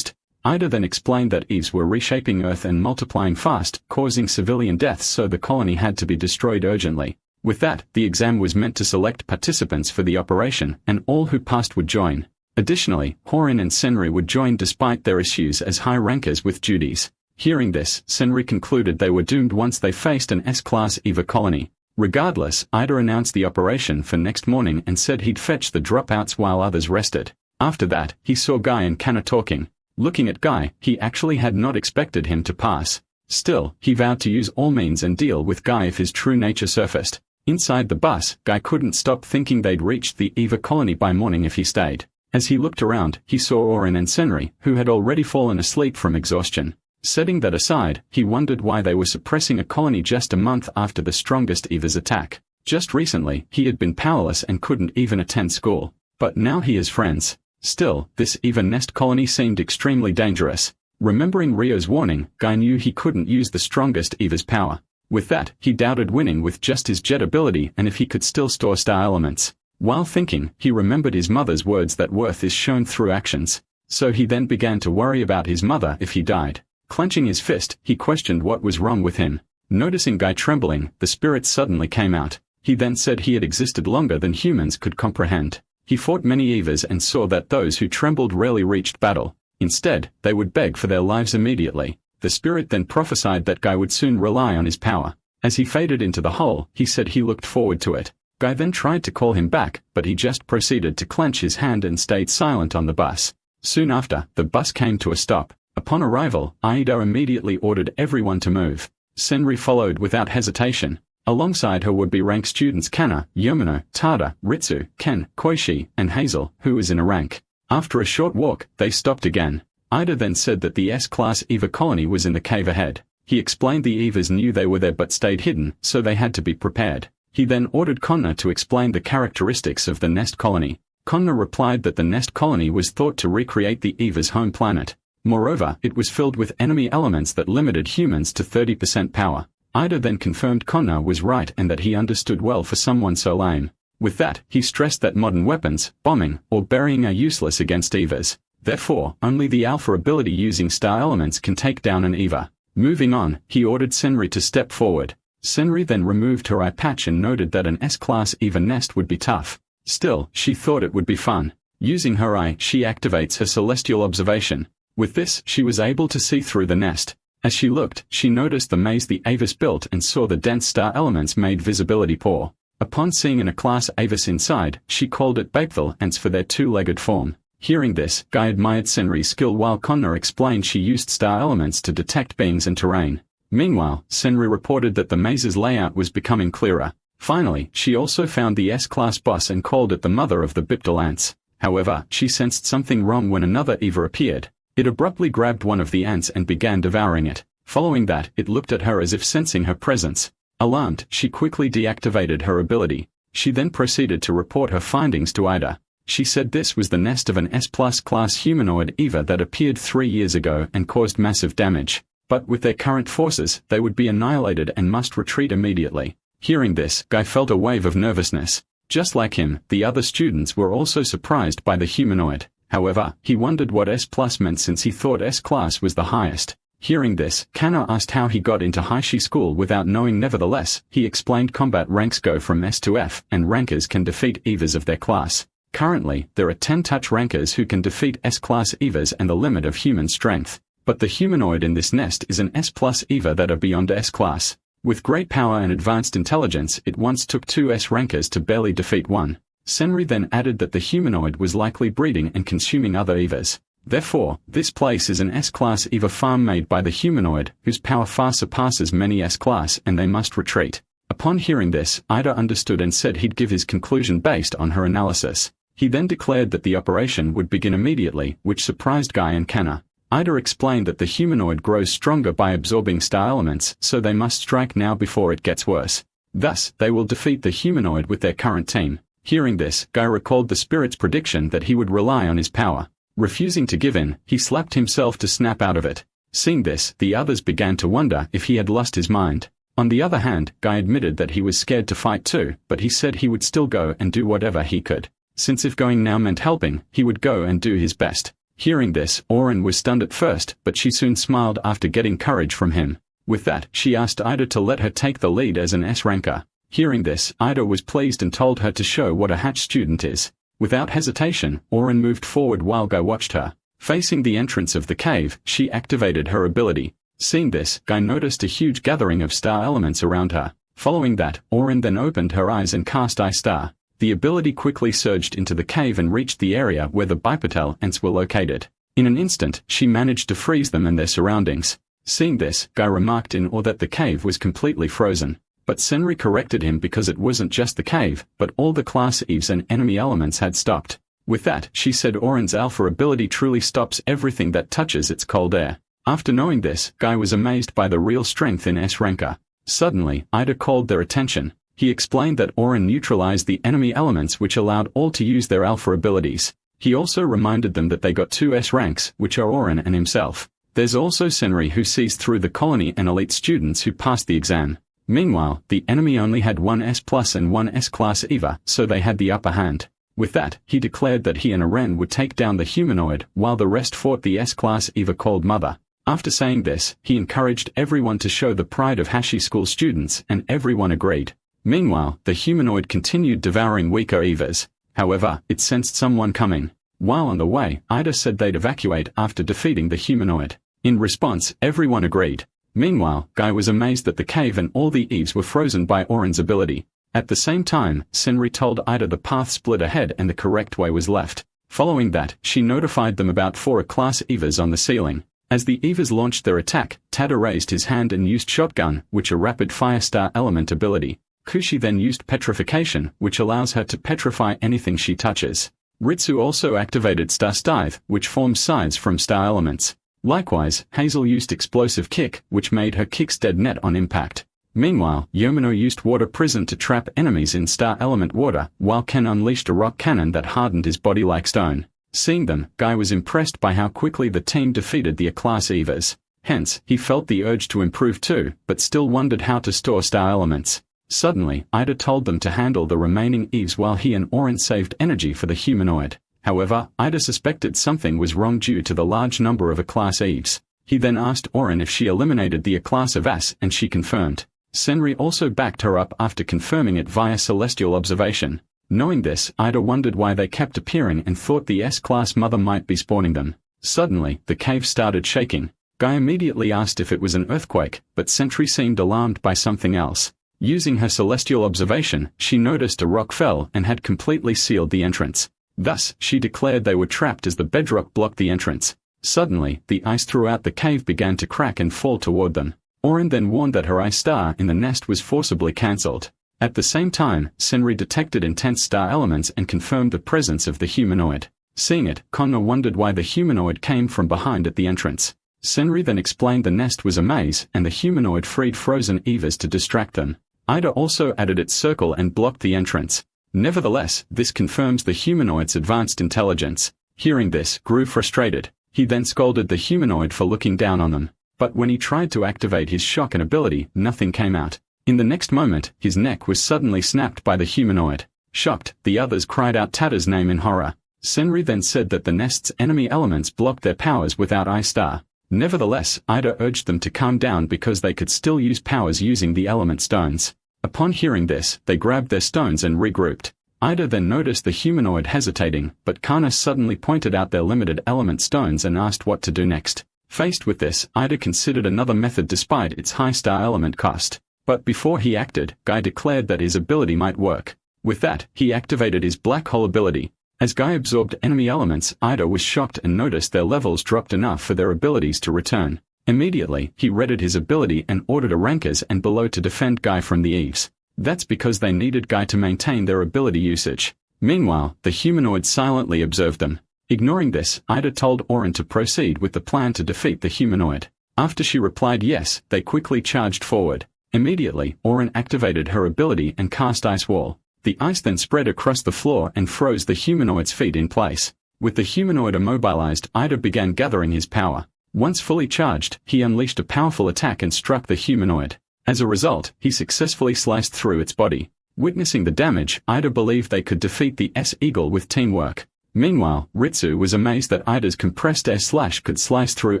Ida then explained that Eves were reshaping Earth and multiplying fast, causing civilian deaths, so the colony had to be destroyed urgently. With that, the exam was meant to select participants for the operation, and all who passed would join. Additionally, Orurin and Senri would join despite their issues as high rankers with duties. Hearing this, Senri concluded they were doomed once they faced an S-class EVA Colony. Regardless, Ida announced the operation for next morning and said he'd fetch the dropouts while others rested. After that, he saw Guy and Kanna talking. Looking at Guy, he actually had not expected him to pass. Still, he vowed to use all means and deal with Guy if his true nature surfaced. Inside the bus, Guy couldn't stop thinking they'd reached the EVA Colony by morning if he stayed. As he looked around, he saw Orurin and Senri, who had already fallen asleep from exhaustion. Setting that aside, he wondered why they were suppressing a colony just a month after the strongest EVA's attack. Just recently, he had been powerless and couldn't even attend school. But now he has friends. Still, this EVA nest colony seemed extremely dangerous. Remembering Rio's warning, Guy knew he couldn't use the strongest EVA's power. With that, he doubted winning with just his jet ability and if he could still store star elements. While thinking, he remembered his mother's words that worth is shown through actions. So he then began to worry about his mother if he died. Clenching his fist, he questioned what was wrong with him. Noticing Guy trembling, the spirit suddenly came out. He then said he had existed longer than humans could comprehend. He fought many EVAs and saw that those who trembled rarely reached battle. Instead, they would beg for their lives immediately. The spirit then prophesied that Guy would soon rely on his power. As he faded into the hole, he said he looked forward to it. Guy then tried to call him back, but he just proceeded to clench his hand and stayed silent on the bus. Soon after, the bus came to a stop. Upon arrival, Aida immediately ordered everyone to move. Senri followed without hesitation. Alongside her would be rank students Kanna, Yomino, Tada, Ritsu, Ken, Koishi, and Hazel, who was in a rank. After a short walk, they stopped again. Ida then said that the S-class EVA Colony was in the cave ahead. He explained the EVAs knew they were there but stayed hidden, so they had to be prepared. He then ordered Konna to explain the characteristics of the nest colony. Konna replied that the nest colony was thought to recreate the EVA's home planet. Moreover, it was filled with enemy elements that limited humans to 30% power. Ida then confirmed Konna was right and that he understood well for someone so lame. With that, he stressed that modern weapons, bombing, or burying are useless against EVAs. Therefore, only the alpha ability using star elements can take down an EVA. Moving on, he ordered Senri to step forward. Senri then removed her eye patch and noted that an S-class EVA nest would be tough. Still, she thought it would be fun. Using her eye, she activates her celestial observation. With this, she was able to see through the nest. As she looked, she noticed the maze the Avis built and saw the dense star elements made visibility poor. Upon seeing an A-class Avis inside, she called it Bakeville ants for their two-legged form. Hearing this, Guy admired Senri's skill while Konna explained she used star elements to detect beings and terrain. Meanwhile, Senri reported that the maze's layout was becoming clearer. Finally, she also found the S-class boss and called it the mother of the Bipdal ants. However, she sensed something wrong when another EVA appeared. It abruptly grabbed one of the ants and began devouring it. Following that, it looked at her as if sensing her presence. Alarmed, she quickly deactivated her ability. She then proceeded to report her findings to Ida. She said this was the nest of an S-plus class humanoid EVA that appeared 3 years ago and caused massive damage. But with their current forces, they would be annihilated and must retreat immediately. Hearing this, Guy felt a wave of nervousness. Just like him, the other students were also surprised by the humanoid. However, he wondered what S+ meant since he thought S-class was the highest. Hearing this, Kanna asked how he got into Haishi school without knowing. Nevertheless, he explained combat ranks go from S to F, and rankers can defeat EVAs of their class. Currently, there are 10 touch rankers who can defeat S-class EVAs and the limit of human strength. But the humanoid in this nest is an S+ EVA that are beyond S-class. With great power and advanced intelligence, it once took 2 S rankers to barely defeat one. Senri then added that the humanoid was likely breeding and consuming other EVAs. Therefore, this place is an S-class EVA farm made by the humanoid, whose power far surpasses many S-class, and they must retreat. Upon hearing this, Ida understood and said he'd give his conclusion based on her analysis. He then declared that the operation would begin immediately, which surprised Guy and Kanna. Ida explained that the humanoid grows stronger by absorbing star elements, so they must strike now before it gets worse. Thus, they will defeat the humanoid with their current team. Hearing this, Guy recalled the spirit's prediction that he would rely on his power. Refusing to give in, he slapped himself to snap out of it. Seeing this, the others began to wonder if he had lost his mind. On the other hand, Guy admitted that he was scared to fight too, but he said he would still go and do whatever he could. Since if going now meant helping, he would go and do his best. Hearing this, Orurin was stunned at first, but she soon smiled after getting courage from him. With that, she asked Ida to let her take the lead as an S ranker. Hearing this, Ida was pleased and told her to show what a hatch student is. Without hesitation, Orurin moved forward while Guy watched her. Facing the entrance of the cave, she activated her ability. Seeing this, Guy noticed a huge gathering of star elements around her. Following that, Orurin then opened her eyes and cast Eye Star. The ability quickly surged into the cave and reached the area where the bipedal ants were located. In an instant, she managed to freeze them and their surroundings. Seeing this, Guy remarked in awe that the cave was completely frozen. But Senri corrected him because it wasn't just the cave, but all the class Eves and enemy elements had stopped. With that, she said Orurin's alpha ability truly stops everything that touches its cold air. After knowing this, Guy was amazed by the real strength in S-Ranker. Suddenly, Ida called their attention. He explained that Orurin neutralized the enemy elements which allowed all to use their alpha abilities. He also reminded them that they got 2 S ranks, which are Orurin and himself. There's also Senri who sees through the colony and elite students who passed the exam. Meanwhile, the enemy only had 1 S+ and 1 S-class EVA, so they had the upper hand. With that, he declared that he and Orurin would take down the humanoid, while the rest fought the S-class EVA called Mother. After saying this, he encouraged everyone to show the pride of Hashi School students, and everyone agreed. Meanwhile, the humanoid continued devouring weaker EVAs. However, it sensed someone coming. While on the way, Ida said they'd evacuate after defeating the humanoid. In response, everyone agreed. Meanwhile, Guy was amazed that the cave and all the Eves were frozen by Orurin's ability. At the same time, Senri told Ida the path split ahead and the correct way was left. Following that, she notified them about 4 class EVAs on the ceiling. As the EVAs launched their attack, Tada raised his hand and used Shotgun, which a rapid fire star element ability. Kushi then used Petrification, which allows her to petrify anything she touches. Ritsu also activated Star Scythe, which forms scythes from star elements. Likewise, Hazel used Explosive Kick, which made her kicks dead net on impact. Meanwhile, Yomino used Water Prison to trap enemies in star element water, while Ken unleashed a rock cannon that hardened his body like stone. Seeing them, Guy was impressed by how quickly the team defeated the A-class EVAs. Hence, he felt the urge to improve too, but still wondered how to store star elements. Suddenly, Ida told them to handle the remaining Eves while he and Orurin saved energy for the humanoid. However, Ida suspected something was wrong due to the large number of A-class Eves. He then asked Orurin if she eliminated the A-class of As, and she confirmed. Senri also backed her up after confirming it via celestial observation. Knowing this, Ida wondered why they kept appearing and thought the S-class mother might be spawning them. Suddenly, the cave started shaking. Guy immediately asked if it was an earthquake, but Sentry seemed alarmed by something else. Using her celestial observation, she noticed a rock fell and had completely sealed the entrance. Thus, she declared they were trapped as the bedrock blocked the entrance. Suddenly, the ice throughout the cave began to crack and fall toward them. Orurin then warned that her ice star in the nest was forcibly cancelled. At the same time, Senri detected intense star elements and confirmed the presence of the humanoid. Seeing it, Konna wondered why the humanoid came from behind at the entrance. Senri then explained the nest was a maze and the humanoid freed frozen Evas to distract them. Ida also added its circle and blocked the entrance. Nevertheless, this confirms the humanoid's advanced intelligence. Hearing this, grew frustrated. He then scolded the humanoid for looking down on them. But when he tried to activate his shock and ability, nothing came out. In the next moment, his neck was suddenly snapped by the humanoid. Shocked, the others cried out Tada's name in horror. Senri then said that the nest's enemy elements blocked their powers without I-Star. Nevertheless, Ida urged them to calm down because they could still use powers using the element stones. Upon hearing this, they grabbed their stones and regrouped. Ida then noticed the humanoid hesitating, but Kana suddenly pointed out their limited element stones and asked what to do next. Faced with this, Ida considered another method despite its high star element cost. But before he acted, Guy declared that his ability might work. With that, he activated his black hole ability. As Guy absorbed enemy elements, Ida was shocked and noticed their levels dropped enough for their abilities to return. Immediately, he readied his ability and ordered a rankers and below to defend Guy from the Eves. That's because they needed Guy to maintain their ability usage. Meanwhile, the humanoid silently observed them. Ignoring this, Ida told Orurin to proceed with the plan to defeat the humanoid. After she replied yes, they quickly charged forward. Immediately, Orurin activated her ability and cast Ice Wall. The ice then spread across the floor and froze the humanoid's feet in place. With the humanoid immobilized, Ida began gathering his power. Once fully charged, he unleashed a powerful attack and struck the humanoid. As a result, he successfully sliced through its body. Witnessing the damage, Ida believed they could defeat the S-Eagle with teamwork. Meanwhile, Ritsu was amazed that Ida's compressed air slash could slice through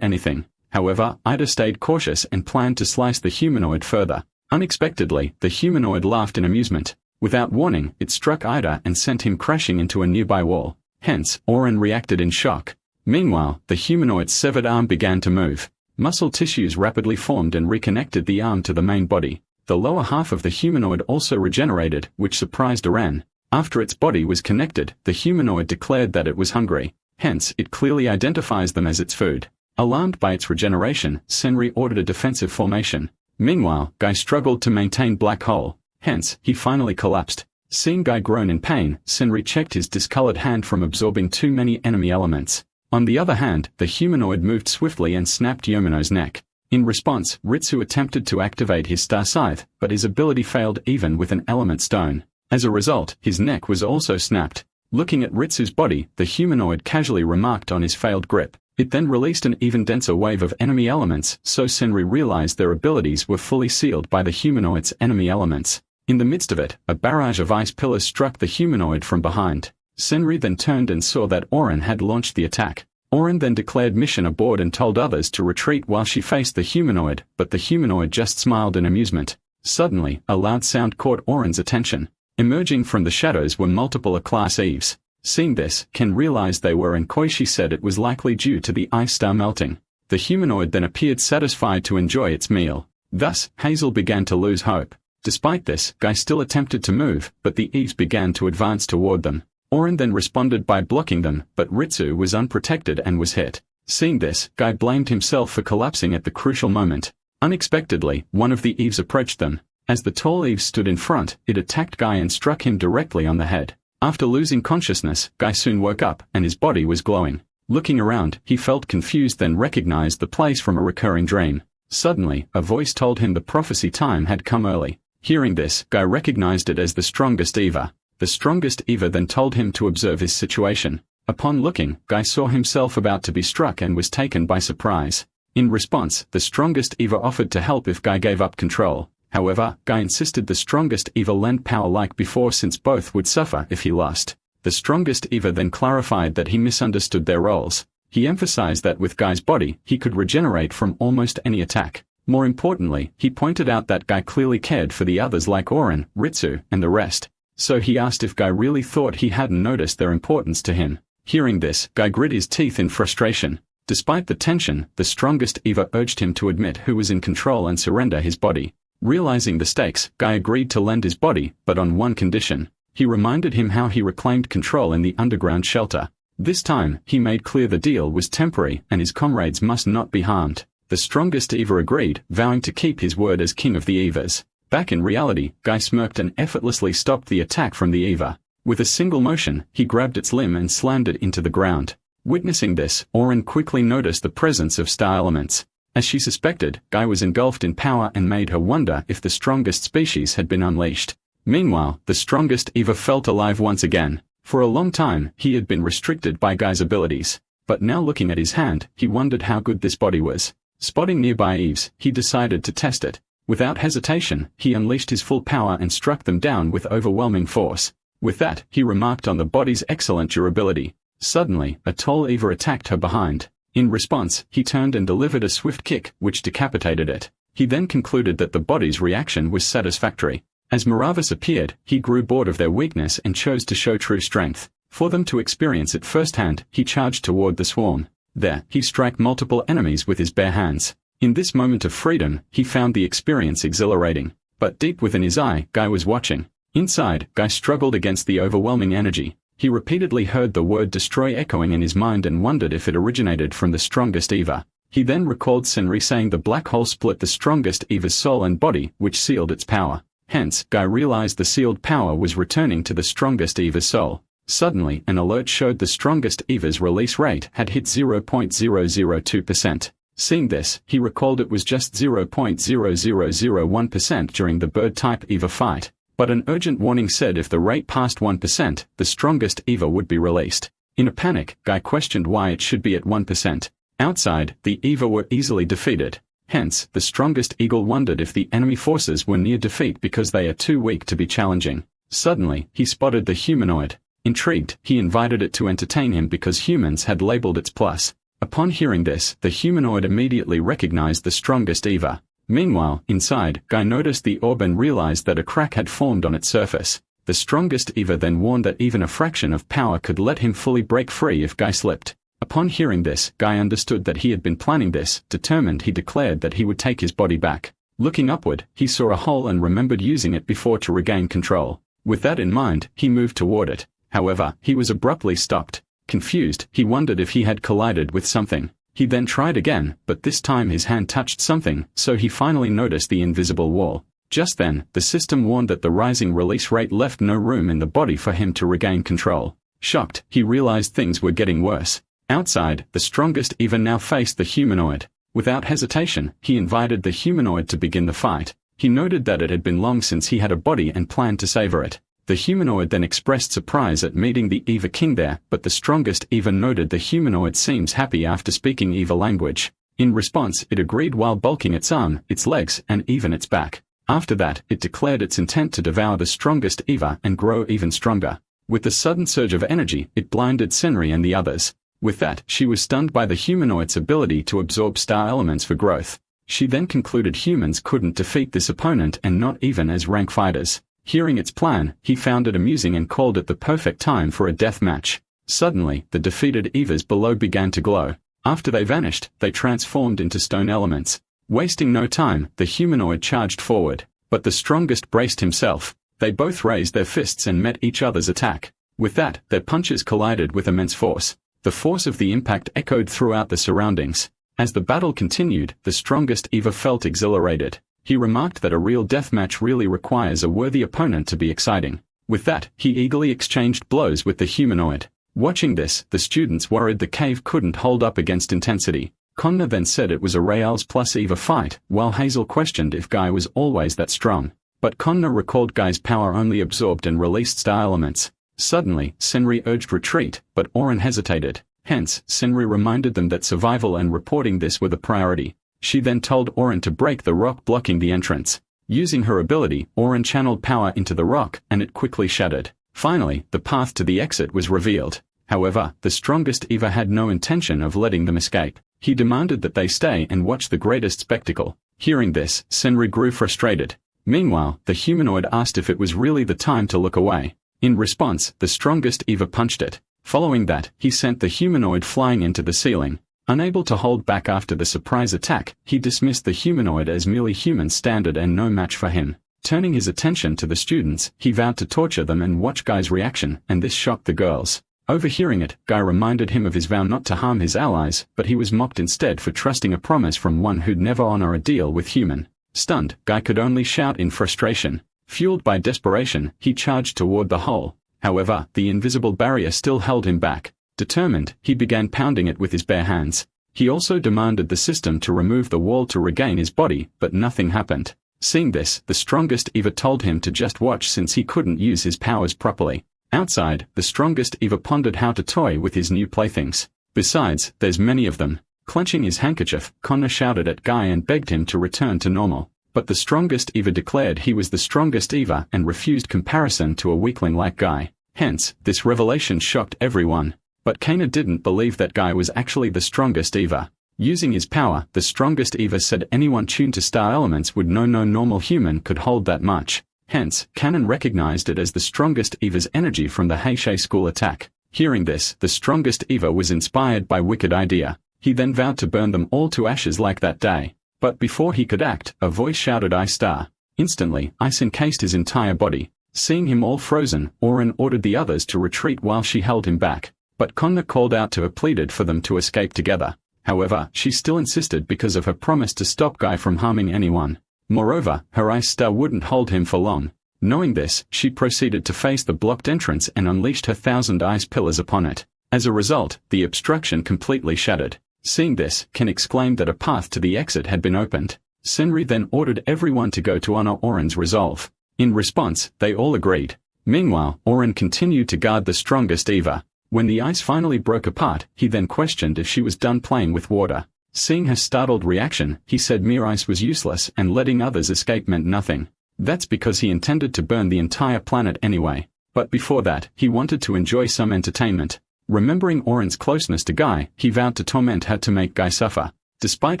anything. However, Ida stayed cautious and planned to slice the humanoid further. Unexpectedly, the humanoid laughed in amusement. Without warning, it struck Ida and sent him crashing into a nearby wall. Hence, Orurin reacted in shock. Meanwhile, the humanoid's severed arm began to move. Muscle tissues rapidly formed and reconnected the arm to the main body. The lower half of the humanoid also regenerated, which surprised Orurin. After its body was connected, the humanoid declared that it was hungry. Hence, it clearly identifies them as its food. Alarmed by its regeneration, Senri ordered a defensive formation. Meanwhile, Guy struggled to maintain black hole. Hence, he finally collapsed. Seeing Guy groan in pain, Senri checked his discolored hand from absorbing too many enemy elements. On the other hand, the humanoid moved swiftly and snapped Yomino's neck. In response, Ritsu attempted to activate his star scythe, but his ability failed even with an element stone. As a result, his neck was also snapped. Looking at Ritsu's body, the humanoid casually remarked on his failed grip. It then released an even denser wave of enemy elements, so Senri realized their abilities were fully sealed by the humanoid's enemy elements. In the midst of it, a barrage of ice pillars struck the humanoid from behind. Senri then turned and saw that Orurin had launched the attack. Orurin then declared mission abort and told others to retreat while she faced the humanoid, but the humanoid just smiled in amusement. Suddenly, a loud sound caught Orin's attention. Emerging from the shadows were multiple A-class Eves. Seeing this, Ken realized they were, and Koichi said it was likely due to the ice star melting. The humanoid then appeared satisfied to enjoy its meal. Thus, Hazel began to lose hope. Despite this, Guy still attempted to move, but the Eves began to advance toward them. Orurin then responded by blocking them, but Ritsu was unprotected and was hit. Seeing this, Guy blamed himself for collapsing at the crucial moment. Unexpectedly, one of the Eves approached them. As the tall Eve stood in front, it attacked Guy and struck him directly on the head. After losing consciousness, Guy soon woke up, and his body was glowing. Looking around, he felt confused, then recognized the place from a recurring dream. Suddenly, a voice told him the prophecy time had come early. Hearing this, Guy recognized it as the strongest Eva. The strongest Eva then told him to observe his situation. Upon looking, Guy saw himself about to be struck and was taken by surprise. In response, the strongest Eva offered to help if Guy gave up control. However, Guy insisted the strongest Eva lend power like before, since both would suffer if he lost. The strongest Eva then clarified that he misunderstood their roles. He emphasized that with Guy's body, he could regenerate from almost any attack. More importantly, he pointed out that Guy clearly cared for the others like Orurin, Ritsu, and the rest. So he asked if Guy really thought he hadn't noticed their importance to him. Hearing this, Guy grit his teeth in frustration. Despite the tension, the strongest Eva urged him to admit who was in control and surrender his body. Realizing the stakes, Guy agreed to lend his body, but on one condition. He reminded him how he reclaimed control in the underground shelter. This time, he made clear the deal was temporary and his comrades must not be harmed. The strongest Eva agreed, vowing to keep his word as king of the Evas. Back in reality, Guy smirked and effortlessly stopped the attack from the Eva. With a single motion, he grabbed its limb and slammed it into the ground. Witnessing this, Orurin quickly noticed the presence of star elements. As she suspected, Guy was engulfed in power and made her wonder if the strongest species had been unleashed. Meanwhile, the strongest Eva felt alive once again. For a long time, he had been restricted by Guy's abilities. But now looking at his hand, he wondered how good this body was. Spotting nearby Eves, he decided to test it. Without hesitation, he unleashed his full power and struck them down with overwhelming force. With that, he remarked on the body's excellent durability. Suddenly, a tall Eva attacked her behind. In response, he turned and delivered a swift kick, which decapitated it. He then concluded that the body's reaction was satisfactory. As Maravis appeared, he grew bored of their weakness and chose to show true strength. For them to experience it firsthand, he charged toward the swarm. There, he struck multiple enemies with his bare hands. In this moment of freedom, he found the experience exhilarating. But deep within his eye, Guy was watching. Inside, Guy struggled against the overwhelming energy. He repeatedly heard the word destroy echoing in his mind and wondered if it originated from the strongest Eva. He then recalled Senri saying the black hole split the strongest Eva's soul and body, which sealed its power. Hence, Guy realized the sealed power was returning to the strongest Eva's soul. Suddenly, an alert showed the strongest Eva's release rate had hit 0.002%. Seeing this, he recalled it was just 0.0001% during the bird-type Eva fight. But an urgent warning said if the rate passed 1%, the strongest Eva would be released. In a panic, Guy questioned why it should be at 1%. Outside, the Eva were easily defeated. Hence, the strongest eagle wondered if the enemy forces were near defeat because they are too weak to be challenging. Suddenly, he spotted the humanoid. Intrigued, he invited it to entertain him because humans had labeled its plus. Upon hearing this, the humanoid immediately recognized the strongest Eva. Meanwhile, inside, Guy noticed the orb and realized that a crack had formed on its surface. The strongest Eva then warned that even a fraction of power could let him fully break free if Guy slipped. Upon hearing this, Guy understood that he had been planning this. Determined, he declared that he would take his body back. Looking upward, he saw a hole and remembered using it before to regain control. With that in mind, he moved toward it. However, he was abruptly stopped. Confused, he wondered if he had collided with something. He then tried again, but this time his hand touched something, so he finally noticed the invisible wall. Just then, the system warned that the rising release rate left no room in the body for him to regain control. Shocked, he realized things were getting worse. Outside, the strongest Eva now faced the humanoid. Without hesitation, he invited the humanoid to begin the fight. He noted that it had been long since he had a body and planned to savor it. The humanoid then expressed surprise at meeting the Eva King there, but the strongest Eva noted the humanoid seems happy after speaking Eva language. In response, it agreed while bulking its arm, its legs, and even its back. After that, it declared its intent to devour the strongest Eva and grow even stronger. With the sudden surge of energy, it blinded Senri and the others. With that, she was stunned by the humanoid's ability to absorb star elements for growth. She then concluded humans couldn't defeat this opponent and not even as rank fighters. Hearing its plan, he found it amusing and called it the perfect time for a death match. Suddenly, the defeated Evas below began to glow. After they vanished, they transformed into stone elements. Wasting no time, the humanoid charged forward. But the strongest braced himself. They both raised their fists and met each other's attack. With that, their punches collided with immense force. The force of the impact echoed throughout the surroundings. As the battle continued, the strongest Eva felt exhilarated. He remarked that a real deathmatch really requires a worthy opponent to be exciting. With that, he eagerly exchanged blows with the humanoid. Watching this, the students worried the cave couldn't hold up against intensity. Connor then said it was a Raels plus Eva fight, while Hazel questioned if Guy was always that strong. But Connor recalled Guy's power only absorbed and released star elements. Suddenly, Senri urged retreat, but Orurin hesitated. Hence, Senri reminded them that survival and reporting this were the priority. She then told Orurin to break the rock blocking the entrance. Using her ability, Orurin channeled power into the rock, and it quickly shattered. Finally, the path to the exit was revealed. However, the strongest Eva had no intention of letting them escape. He demanded that they stay and watch the greatest spectacle. Hearing this, Senri grew frustrated. Meanwhile, the humanoid asked if it was really the time to look away. In response, the strongest Eva punched it. Following that, he sent the humanoid flying into the ceiling. Unable to hold back after the surprise attack, he dismissed the humanoid as merely human standard and no match for him. Turning his attention to the students, he vowed to torture them and watch Guy's reaction, and this shocked the girls. Overhearing it, Guy reminded him of his vow not to harm his allies, but he was mocked instead for trusting a promise from one who'd never honor a deal with human. Stunned, Guy could only shout in frustration. Fueled by desperation, he charged toward the hole. However, the invisible barrier still held him back. Determined, he began pounding it with his bare hands. He also demanded the system to remove the wall to regain his body, but nothing happened. Seeing this, the strongest Eva told him to just watch since he couldn't use his powers properly. Outside, the strongest Eva pondered how to toy with his new playthings. Besides, there's many of them. Clenching his handkerchief, Connor shouted at Guy and begged him to return to normal. But the strongest Eva declared he was the strongest Eva and refused comparison to a weakling like Guy. Hence, this revelation shocked everyone. But Kana didn't believe that Guy was actually the strongest Eva. Using his power, the strongest Eva said anyone tuned to star elements would know no normal human could hold that much. Hence, Kanon recognized it as the strongest Eva's energy from the Heisei school attack. Hearing this, the strongest Eva was inspired by wicked idea. He then vowed to burn them all to ashes like that day. But before he could act, a voice shouted "Ice Star." Instantly, ice encased his entire body. Seeing him all frozen, Orurin ordered the others to retreat while she held him back. But Connor called out to her, pleaded for them to escape together. However, she still insisted because of her promise to stop Guy from harming anyone. Moreover, her ice star wouldn't hold him for long. Knowing this, she proceeded to face the blocked entrance and unleashed her 1,000 ice pillars upon it. As a result, the obstruction completely shattered. Seeing this, Ken exclaimed that a path to the exit had been opened. Senri then ordered everyone to go to honor Orin's resolve. In response, they all agreed. Meanwhile, Orurin continued to guard the strongest Eva. When the ice finally broke apart, he then questioned if she was done playing with water. Seeing her startled reaction, he said mere ice was useless and letting others escape meant nothing. That's because he intended to burn the entire planet anyway. But before that, he wanted to enjoy some entertainment. Remembering Orin's closeness to Guy, he vowed to torment her to make Guy suffer. Despite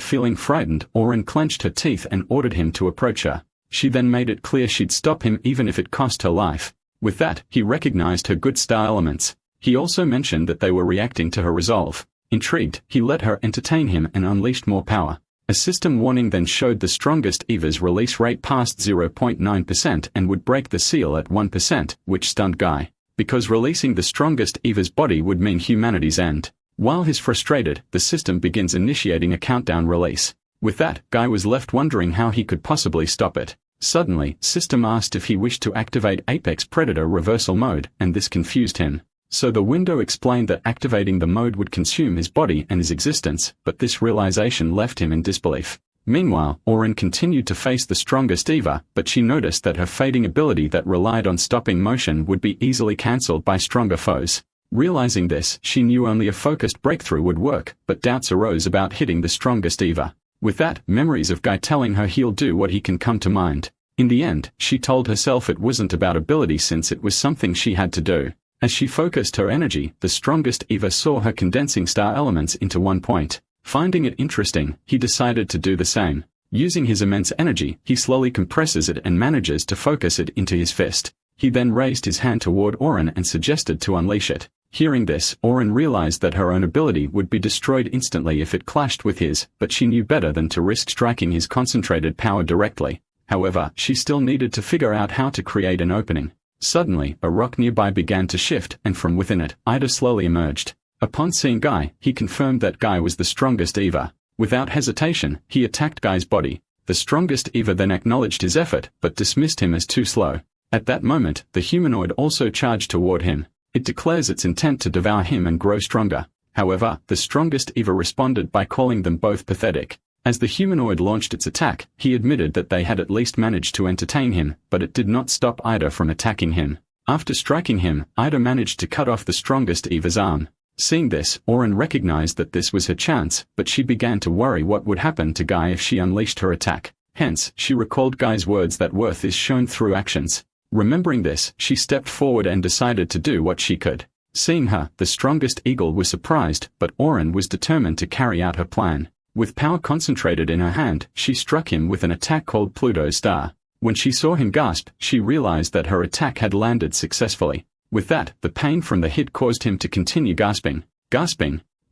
feeling frightened, Orurin clenched her teeth and ordered him to approach her. She then made it clear she'd stop him even if it cost her life. With that, he recognized her good star elements. He also mentioned that they were reacting to her resolve. Intrigued, he let her entertain him and unleashed more power. A system warning then showed the strongest EVA's release rate past 0.9% and would break the seal at 1%, which stunned Guy, because releasing the strongest EVA's body would mean humanity's end. While he's frustrated, the system begins initiating a countdown release. With that, Guy was left wondering how he could possibly stop it. Suddenly, system asked if he wished to activate Apex Predator reversal mode, and this confused him. So the window explained that activating the mode would consume his body and his existence, but this realization left him in disbelief. Meanwhile, Orurin continued to face the strongest EVA, but she noticed that her fading ability that relied on stopping motion would be easily cancelled by stronger foes. Realizing this, she knew only a focused breakthrough would work, but doubts arose about hitting the strongest EVA. With that, memories of Guy telling her he'll do what he can come to mind. In the end, she told herself it wasn't about ability since it was something she had to do. As she focused her energy, the strongest EVA saw her condensing star elements into one point. Finding it interesting, he decided to do the same. Using his immense energy, he slowly compresses it and manages to focus it into his fist. He then raised his hand toward Orurin and suggested to unleash it. Hearing this, Orurin realized that her own ability would be destroyed instantly if it clashed with his, but she knew better than to risk striking his concentrated power directly. However, she still needed to figure out how to create an opening. Suddenly, a rock nearby began to shift, and from within it, Ida slowly emerged. Upon seeing Guy, he confirmed that Guy was the strongest EVA. Without hesitation, he attacked Guy's body. The strongest EVA then acknowledged his effort, but dismissed him as too slow. At that moment, the humanoid also charged toward him. It declares its intent to devour him and grow stronger. However, the strongest EVA responded by calling them both pathetic. As the humanoid launched its attack, he admitted that they had at least managed to entertain him, but it did not stop Ida from attacking him. After striking him, Ida managed to cut off the strongest EVA's arm. Seeing this, Orurin recognized that this was her chance, but she began to worry what would happen to Guy if she unleashed her attack. Hence, she recalled Guy's words that worth is shown through actions. Remembering this, she stepped forward and decided to do what she could. Seeing her, the strongest eagle was surprised, but Orurin was determined to carry out her plan. With power concentrated in her hand, she struck him with an attack called Pluto's Star. When she saw him gasp, she realized that her attack had landed successfully. With that, the pain from the hit caused him to continue gasping.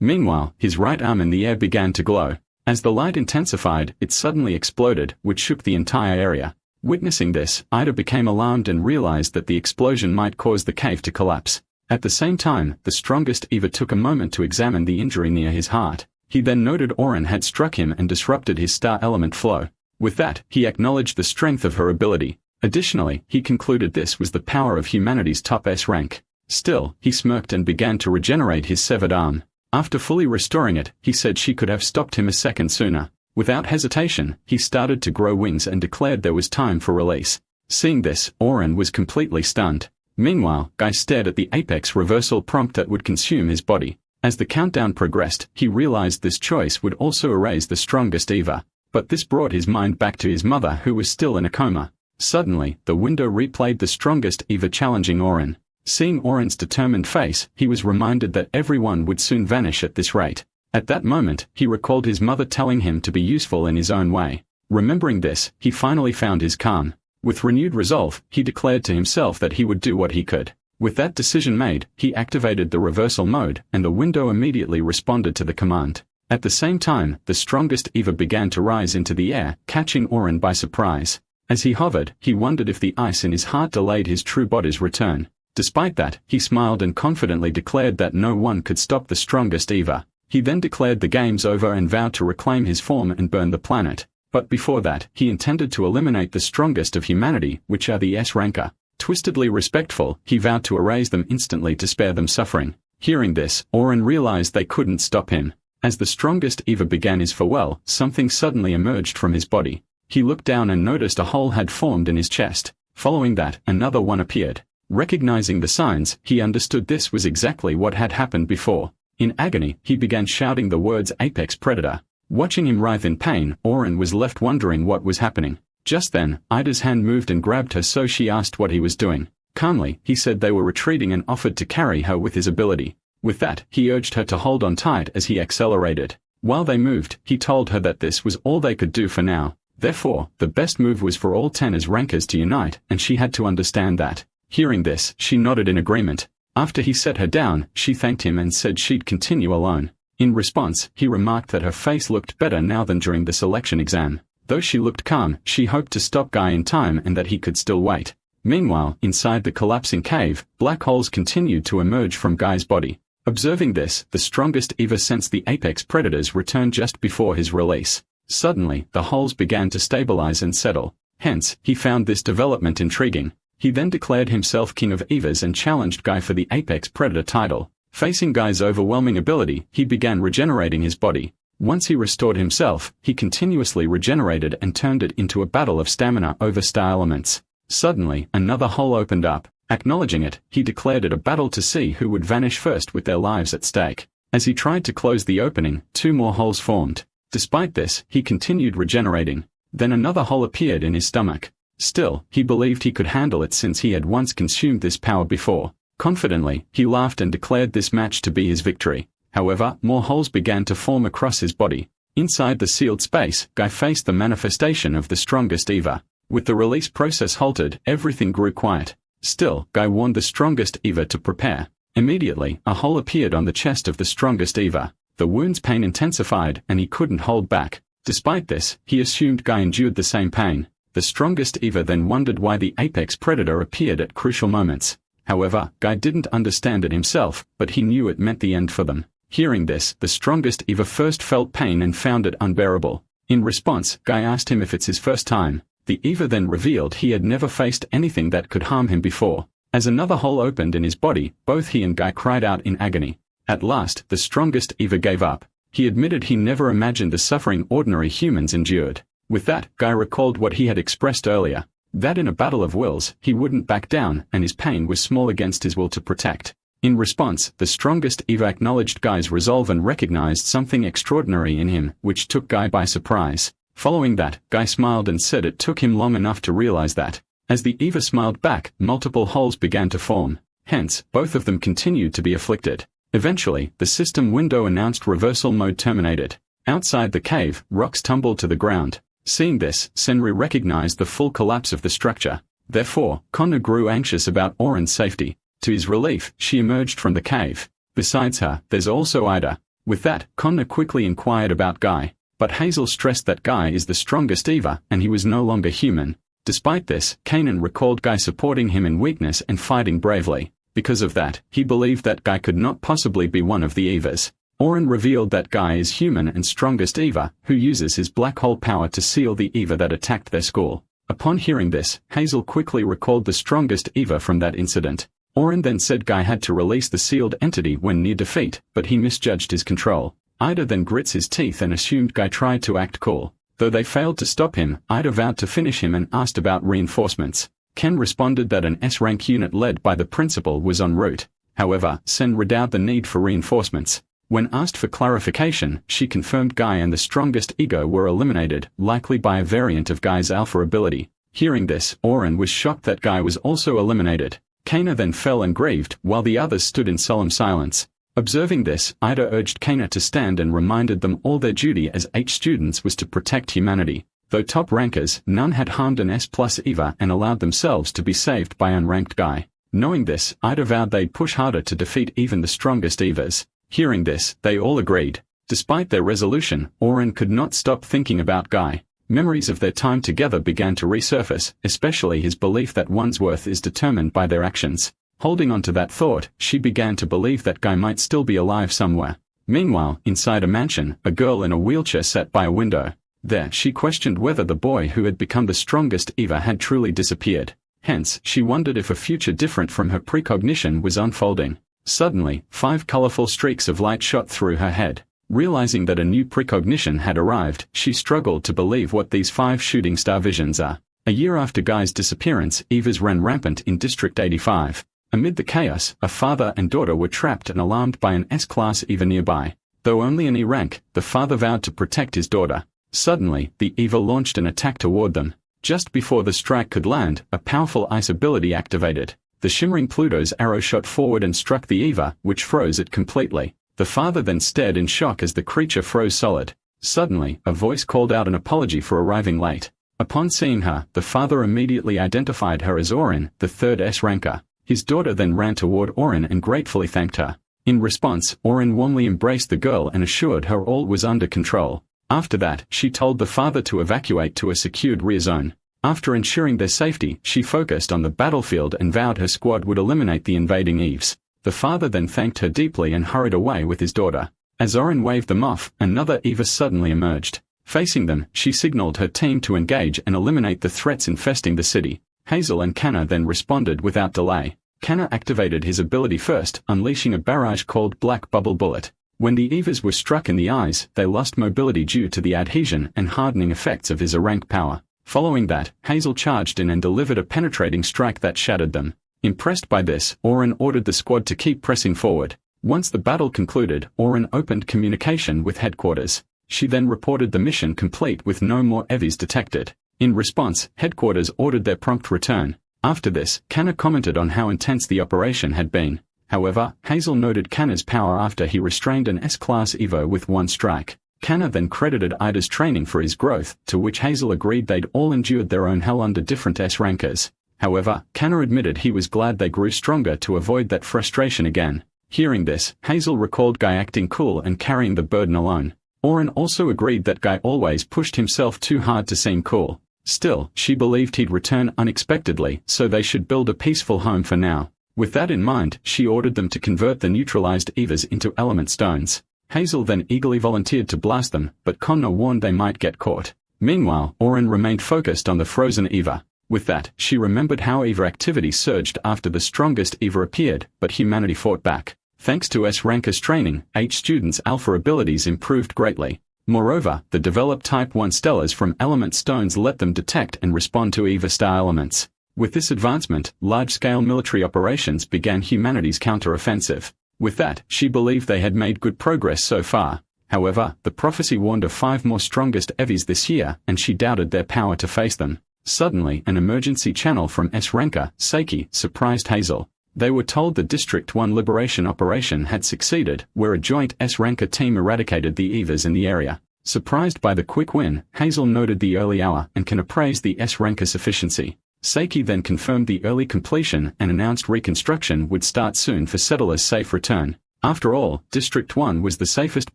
Meanwhile, his right arm in the air began to glow. As the light intensified, it suddenly exploded, which shook the entire area. Witnessing this, Ida became alarmed and realized that the explosion might cause the cave to collapse. At the same time, the strongest EVA took a moment to examine the injury near his heart. He then noted Orurin had struck him and disrupted his star element flow. With that, he acknowledged the strength of her ability. Additionally, he concluded this was the power of humanity's top S rank. Still, he smirked and began to regenerate his severed arm. After fully restoring it, he said she could have stopped him a second sooner. Without hesitation, he started to grow wings and declared there was time for release. Seeing this, Orurin was completely stunned. Meanwhile, Guy stared at the apex reversal prompt that would consume his body. As the countdown progressed, he realized this choice would also erase the strongest EVA. But this brought his mind back to his mother who was still in a coma. Suddenly, the window replayed the strongest EVA challenging Orurin. Seeing Orin's determined face, he was reminded that everyone would soon vanish at this rate. At that moment, he recalled his mother telling him to be useful in his own way. Remembering this, he finally found his calm. With renewed resolve, he declared to himself that he would do what he could. With that decision made, he activated the reversal mode, and the window immediately responded to the command. At the same time, the strongest EVA began to rise into the air, catching Orurin by surprise. As he hovered, he wondered if the ice in his heart delayed his true body's return. Despite that, he smiled and confidently declared that no one could stop the strongest EVA. He then declared the games over and vowed to reclaim his form and burn the planet. But before that, he intended to eliminate the strongest of humanity, which are the S-ranker. Twistedly respectful, he vowed to erase them instantly to spare them suffering. Hearing this, Orurin realized they couldn't stop him. As the strongest EVA began his farewell, something suddenly emerged from his body. He looked down and noticed a hole had formed in his chest. Following that, another one appeared. Recognizing the signs, he understood this was exactly what had happened before. In agony, he began shouting the words Apex Predator. Watching him writhe in pain, Orurin was left wondering what was happening. Just then, Ida's hand moved and grabbed her, so she asked what he was doing. Calmly, he said they were retreating and offered to carry her with his ability. With that, he urged her to hold on tight as he accelerated. While they moved, he told her that this was all they could do for now. Therefore, the best move was for all 10 as rankers to unite, and she had to understand that. Hearing this, she nodded in agreement. After he set her down, she thanked him and said she'd continue alone. In response, he remarked that her face looked better now than during the selection exam. Though she looked calm, she hoped to stop Guy in time and that he could still wait. Meanwhile, inside the collapsing cave, black holes continued to emerge from Guy's body. Observing this, the strongest EVA sensed the apex predators return just before his release. Suddenly, the holes began to stabilize and settle. Hence, he found this development intriguing. He then declared himself king of EVAs and challenged Guy for the apex predator title. Facing Guy's overwhelming ability, he began regenerating his body. Once he restored himself, he continuously regenerated and turned it into a battle of stamina over star elements. Suddenly, another hole opened up. Acknowledging it, he declared it a battle to see who would vanish first with their lives at stake. As he tried to close the opening, 2 more holes formed. Despite this, he continued regenerating. Then another hole appeared in his stomach. Still, he believed he could handle it since he had once consumed this power before. Confidently, he laughed and declared this match to be his victory. However, more holes began to form across his body. Inside the sealed space, Guy faced the manifestation of the strongest EVA. With the release process halted, everything grew quiet. Still, Guy warned the strongest EVA to prepare. Immediately, a hole appeared on the chest of the strongest EVA. The wound's pain intensified, and he couldn't hold back. Despite this, he assumed Guy endured the same pain. The strongest EVA then wondered why the apex predator appeared at crucial moments. However, Guy didn't understand it himself, but he knew it meant the end for them. Hearing this, the strongest EVA first felt pain and found it unbearable. In response, Guy asked him if it's his first time. The EVA then revealed he had never faced anything that could harm him before. As another hole opened in his body, both he and Guy cried out in agony. At last, the strongest EVA gave up. He admitted he never imagined the suffering ordinary humans endured. With that, Guy recalled what he had expressed earlier. That in a battle of wills, he wouldn't back down, and his pain was small against his will to protect. In response, the strongest EVA acknowledged Guy's resolve and recognized something extraordinary in him, which took Guy by surprise. Following that, Guy smiled and said it took him long enough to realize that. As the EVA smiled back, multiple holes began to form. Hence, both of them continued to be afflicted. Eventually, the system window announced reversal mode terminated. Outside the cave, rocks tumbled to the ground. Seeing this, Senri recognized the full collapse of the structure. Therefore, Connor grew anxious about Orurin's safety. To his relief, she emerged from the cave. Besides her, there's also Ida. With that, Connor quickly inquired about Guy. But Hazel stressed that Guy is the strongest EVA, and he was no longer human. Despite this, Kanan recalled Guy supporting him in weakness and fighting bravely. Because of that, he believed that Guy could not possibly be one of the EVAs. Orurin revealed that Guy is human and strongest EVA, who uses his black hole power to seal the EVA that attacked their school. Upon hearing this, Hazel quickly recalled the strongest EVA from that incident. Orurin then said Guy had to release the sealed entity when near defeat, but he misjudged his control. Ida then grits his teeth and assumed Guy tried to act cool. Though they failed to stop him, Ida vowed to finish him and asked about reinforcements. Ken responded that an S-rank unit led by the principal was en route. However, Sen redoubted the need for reinforcements. When asked for clarification, she confirmed Guy and the strongest ego were eliminated, likely by a variant of Guy's alpha ability. Hearing this, Orurin was shocked that Guy was also eliminated. Kana then fell and grieved, while the others stood in solemn silence. Observing this, Ida urged Kana to stand and reminded them all their duty as H students was to protect humanity. Though top rankers, none had harmed an S+ EVA and allowed themselves to be saved by unranked Guy. Knowing this, Ida vowed they'd push harder to defeat even the strongest EVAs. Hearing this, they all agreed. Despite their resolution, Orurin could not stop thinking about Guy. Memories of their time together began to resurface, especially his belief that one's worth is determined by their actions. Holding on to that thought, she began to believe that Guy might still be alive somewhere. Meanwhile, inside a mansion, a girl in a wheelchair sat by a window. There, she questioned whether the boy who had become the strongest EVA had truly disappeared. Hence, she wondered if a future different from her precognition was unfolding. Suddenly, 5 colorful streaks of light shot through her head. Realizing that a new precognition had arrived, she struggled to believe what these 5 shooting star visions are. A year after Guy's disappearance, EVAs ran rampant in District 85. Amid the chaos, a father and daughter were trapped and alarmed by an S-class EVA nearby. Though only an E rank, the father vowed to protect his daughter. Suddenly, the EVA launched an attack toward them. Just before the strike could land, a powerful ice ability activated. The shimmering Pluto's arrow shot forward and struck the EVA, which froze it completely. The father then stared in shock as the creature froze solid. Suddenly, a voice called out an apology for arriving late. Upon seeing her, the father immediately identified her as Orurin, the third S-ranker. His daughter then ran toward Orurin and gratefully thanked her. In response, Orurin warmly embraced the girl and assured her all was under control. After that, she told the father to evacuate to a secured rear zone. After ensuring their safety, she focused on the battlefield and vowed her squad would eliminate the invading Eves. The father then thanked her deeply and hurried away with his daughter. As Orurin waved them off, another Eva suddenly emerged. Facing them, she signaled her team to engage and eliminate the threats infesting the city. Hazel and Kanna then responded without delay. Kanna activated his ability first, unleashing a barrage called Black Bubble Bullet. When the Evas were struck in the eyes, they lost mobility due to the adhesion and hardening effects of his rank power. Following that, Hazel charged in and delivered a penetrating strike that shattered them. Impressed by this, Orurin ordered the squad to keep pressing forward. Once the battle concluded, Orurin opened communication with headquarters. She then reported the mission complete with no more Eves detected. In response, headquarters ordered their prompt return. After this, Kanna commented on how intense the operation had been. However, Hazel noted Kanna's power after he restrained an S-class Evo with one strike. Kanna then credited Ida's training for his growth, to which Hazel agreed they'd all endured their own hell under different S-rankers. However, Kanna admitted he was glad they grew stronger to avoid that frustration again. Hearing this, Hazel recalled Guy acting cool and carrying the burden alone. Orurin also agreed that Guy always pushed himself too hard to seem cool. Still, she believed he'd return unexpectedly, so they should build a peaceful home for now. With that in mind, she ordered them to convert the neutralized Evas into element stones. Hazel then eagerly volunteered to blast them, but Connor warned they might get caught. Meanwhile, Orurin remained focused on the frozen Eva. With that, she remembered how Eva activity surged after the strongest Eva appeared, but humanity fought back. Thanks to S-rankers training, H students' alpha abilities improved greatly. Moreover, the developed Type 1 stellars from element stones let them detect and respond to Eva-style elements. With this advancement, large-scale military operations began humanity's counter-offensive. With that, she believed they had made good progress so far. However, the prophecy warned of 5 more strongest Eves this year, and she doubted their power to face them. Suddenly, an emergency channel from S-ranker, Seiki, surprised Hazel. They were told the District 1 liberation operation had succeeded, where a joint S-ranker team eradicated the Evas in the area. Surprised by the quick win, Hazel noted the early hour and can appraise the S-ranker's efficiency. Seiki then confirmed the early completion and announced reconstruction would start soon for settlers' safe return. After all, District 1 was the safest